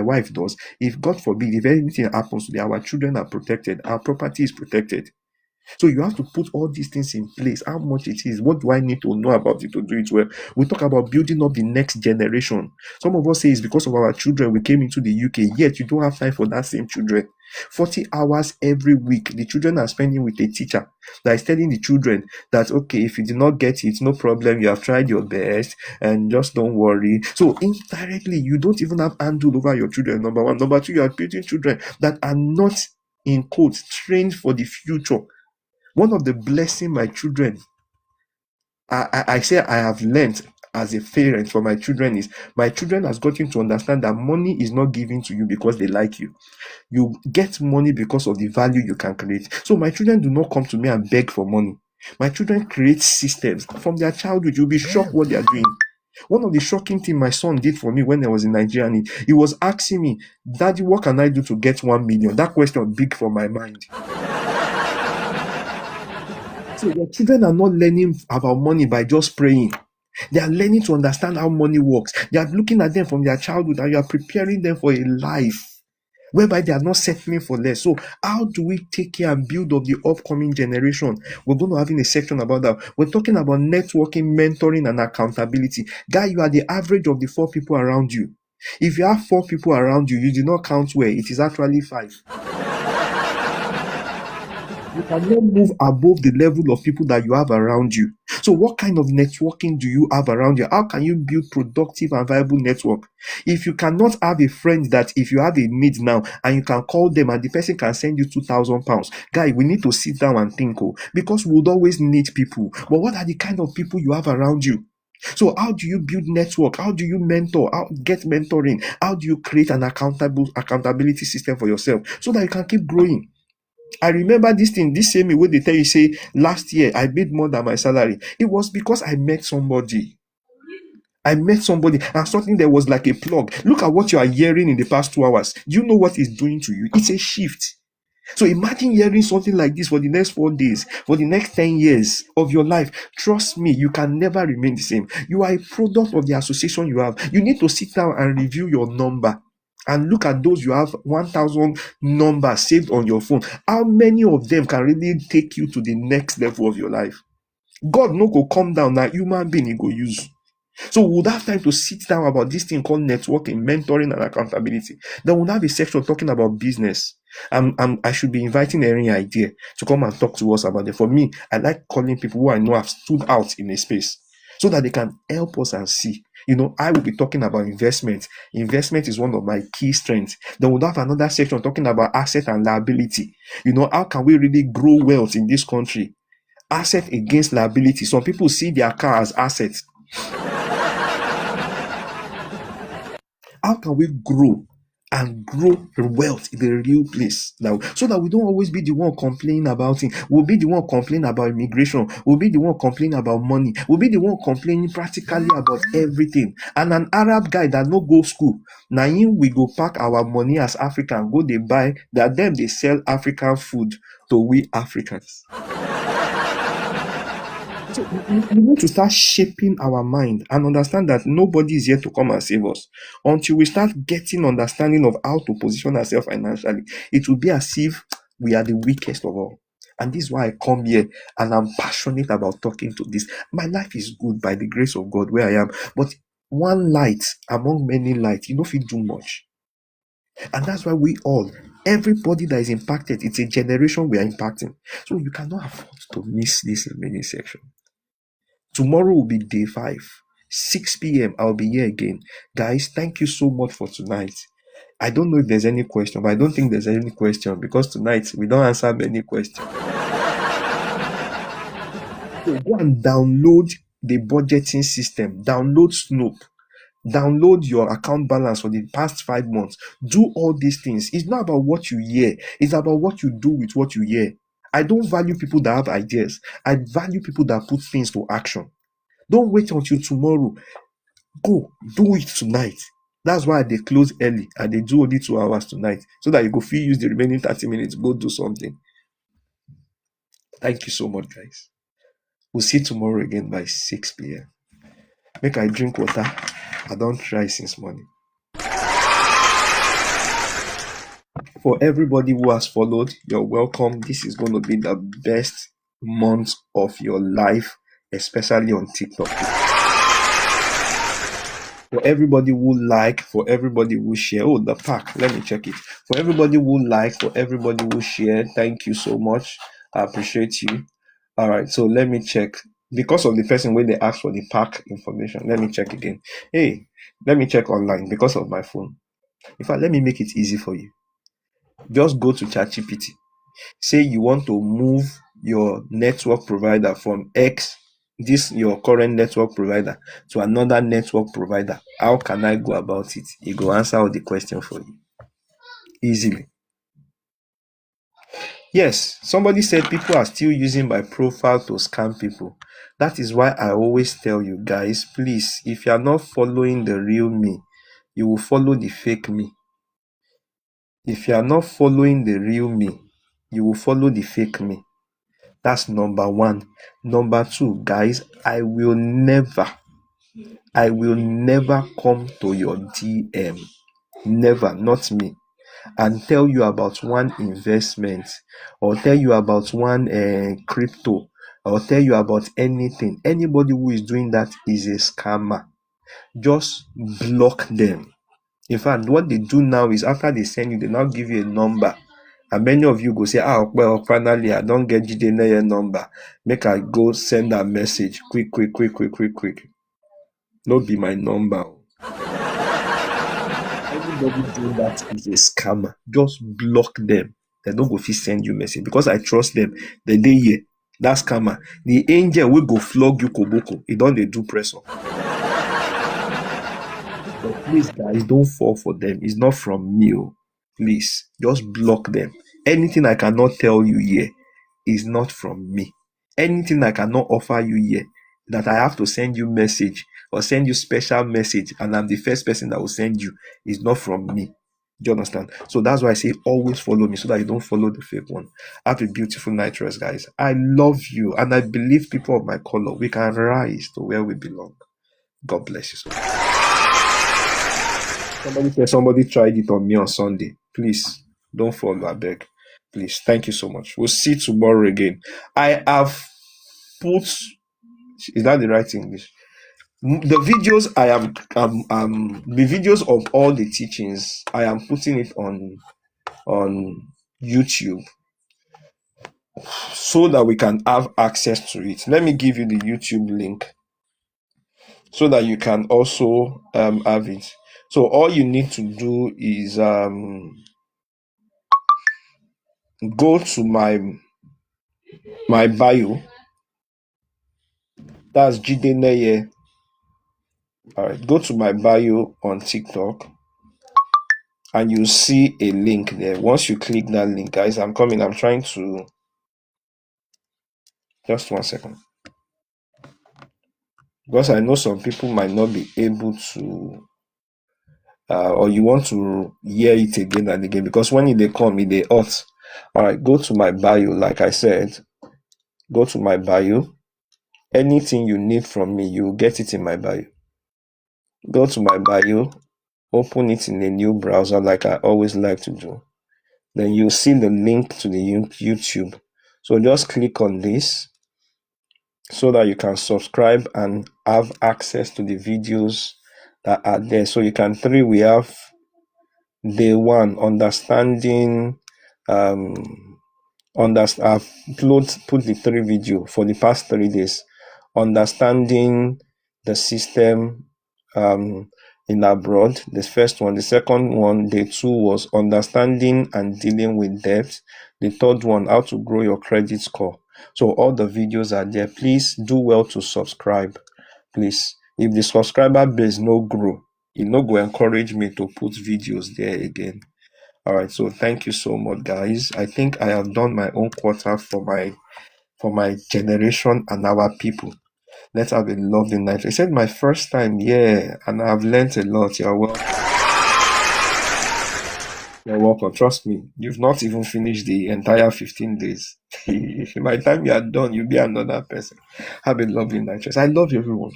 wife does. If God forbid, if anything happens to me, our children are protected, our property is protected. So you have to put all these things in place. How much it is? What do I need to know about it to do it well? We talk about building up the next generation. Some of us say it's because of our children we came into the UK. Yet you don't have time for that same children. 40 hours every week the children are spending with a teacher that is telling the children that, okay, if you did not get it, no problem, you have tried your best and just don't worry. So indirectly, you don't even have handle over your children, number one. Number two, you are building children that are not, in quotes, trained for the future. One of the blessing my children, I say I have learned as a parent for my children is, my children has gotten to understand that money is not given to you because they like you. You get money because of the value you can create. So my children do not come to me and beg for money. My children create systems from their childhood. You'll be shocked what they are doing. One of the shocking things my son did for me when I was in Nigeria, he was asking me, Daddy, what can I do to get 1 million? That question big for my mind. So your children are not learning about money by just praying. They are learning to understand how money works. They are looking at them from their childhood and you are preparing them for a life whereby they are not settling for less. So how do we take care and build up the upcoming generation? We're going to have a section about that. We're talking about networking, mentoring, and accountability. Guy, you are the average of the 4 people around you. If you have 4 people around you, you did not count well. It is actually 5. You cannot move above the level of people that you have around you. So what kind of networking do you have around you? How can you build productive and viable network? If you cannot have a friend that if you have a need now and you can call them and the person can send you £2,000, guy, we need to sit down and think, because we would always need people. But what are the kind of people you have around you? So how do you build network? How do you mentor? How get mentoring? How do you create an accountability system for yourself so that you can keep growing? I remember this thing, this same way they tell you, say, last year I made more than my salary. It was because I met somebody. And something there was like a plug. Look at what you are hearing in the past 2 hours. Do you know what it's doing to you? It's a shift. So imagine hearing something like this for the next 4 days, for the next 10 years of your life. Trust me, you can never remain the same. You are a product of the association you have. You need to sit down and review your number and look at those you have 1,000 numbers saved on your phone. How many of them can really take you to the next level of your life? God no go come down, na human being he go use. So we would have time to sit down about this thing called networking, mentoring, and accountability. Then we'll have a section talking about business. I should be inviting any idea to come and talk to us about it. For me, I like calling people who I know have stood out in a space so that they can help us and see. I will be talking about investment. Investment is one of my key strengths. Then we'll have another section talking about asset and liability. How can we really grow wealth in this country? Asset against liability. Some people see their car as assets. How can we grow and grow wealth in the real place now, so that we don't always be the one complaining about it? We'll be the one complaining about immigration. We'll be the one complaining about money. We'll be the one complaining practically about everything. And an Arab guy that no go school, now him we go pack our money as African, go they buy that, them they sell African food to we Africans. So we need to start shaping our mind and understand that nobody is here to come and save us. Until we start getting understanding of how to position ourselves financially, it will be as if we are the weakest of all. And this is why I come here and I'm passionate about talking to this. My life is good by the grace of God where I am, but one light among many lights, if you do much. And that's why everybody that is impacted, it's a generation we are impacting. So you cannot afford to miss this remaining section. Tomorrow will be day 5, 6 p.m. I'll be here again. Guys, thank you so much for tonight. I don't know if there's any question, but I don't think there's any question because tonight we don't answer many questions. So go and download the budgeting system. Download Snoop. Download your account balance for the past 5 months. Do all these things. It's not about what you hear. It's about what you do with what you hear. I don't value people that have ideas. I value people that put things to action. Don't wait until tomorrow. Go do it tonight. That's why they close early and they do only 2 hours tonight, so that you go feel use the remaining 30 minutes, go do something. Thank you so much, guys. We'll see tomorrow again by 6 p.m. Make I drink water. I don't try since morning. For everybody who has followed, you're welcome. This is going to be the best month of your life, especially on TikTok. For everybody who like, for everybody who share. Oh, the pack. Let me check it. For everybody who like, for everybody who share, thank you so much. I appreciate you. All right, so let me check. Because of the person when they ask for the pack information, let me check again. Hey, let me check online because of my phone. In fact, let me make it easy for you. Just go to ChatGPT. Say you want to move your network provider from X, your current network provider, to another network provider. How can I go about it? It will answer all the questions for you easily. Yes, somebody said people are still using my profile to scam people. That is why I always tell you guys, please, if you are not following the real me, you will follow the fake me. If you are not following the real me, you will follow the fake me. That's number 1. Number 2, guys, I will never come to your DM, never, not me, and tell you about one investment or tell you about one crypto or tell you about anything. Anybody who is doing that is a scammer. Just block them. In fact, what they do now is after they send you, they now give you a number. And many of you go say, well, finally, I don't get Jide number. Make I go send a message. Quick. No be my number. Everybody doing that is a scammer. Just block them. They don't go fit send you message because I trust them. They here. That scammer. The angel will go flog you koboko. He don't they do press up. But please, guys, don't fall for them. It's not from me. Please, just block them. Anything I cannot tell you here is not from me. Anything I cannot offer you here that I have to send you message or send you special message and I'm the first person that will send you is not from me. Do you understand? So that's why I say always follow me so that you don't follow the fake one. Have a beautiful night rest, guys. I love you, and I believe people of my color, we can rise to where we belong. God bless you. Somebody tried it on me on Sunday. Please don't follow, I beg. Please. Thank you so much. We'll see tomorrow again. I have put, is that the right English? The videos the videos of all the teachings, I am putting it on YouTube so that we can have access to it. Let me give you the YouTube link so that you can also have it. So all you need to do is go to my bio. That's Jide Neye. All right, go to my bio on TikTok and you see a link there. Once you click that link, guys, I'm coming. I'm trying to, just 1 second, because I know some people might not be able to or you want to hear it again and again, because when they come, they hot. All right, go to my bio. Like I said, go to my bio. Anything you need from me, you get it in my bio. Go to my bio, open it in a new browser like I always like to do. Then you'll see the link to the YouTube. So just click on this so that you can subscribe and have access to the videos that are there. So you can we have day 1, understanding, I've put the 3 video for the past 3 days. Understanding the system in abroad, the first one. The second one, day 2, was understanding and dealing with debt. The third one, how to grow your credit score. So all the videos are there. Please do well to subscribe. Please, if the subscriber base no grow, it no go encourage me to put videos there again. All right, so thank you so much, guys. I think I have done my own quota for my generation and our people. Let's have a lovely night. I said my first time, yeah, and I've learned a lot. You're welcome. You're welcome. Trust me, you've not even finished the entire 15 days. By the time you are done, you'll be another person. Have a lovely night rest. I love everyone,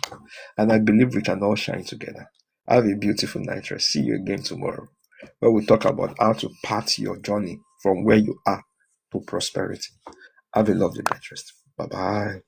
and I believe we can all shine together. Have a beautiful night rest. See you again tomorrow, where we talk about how to path your journey from where you are to prosperity. Have a lovely night rest. Bye-bye.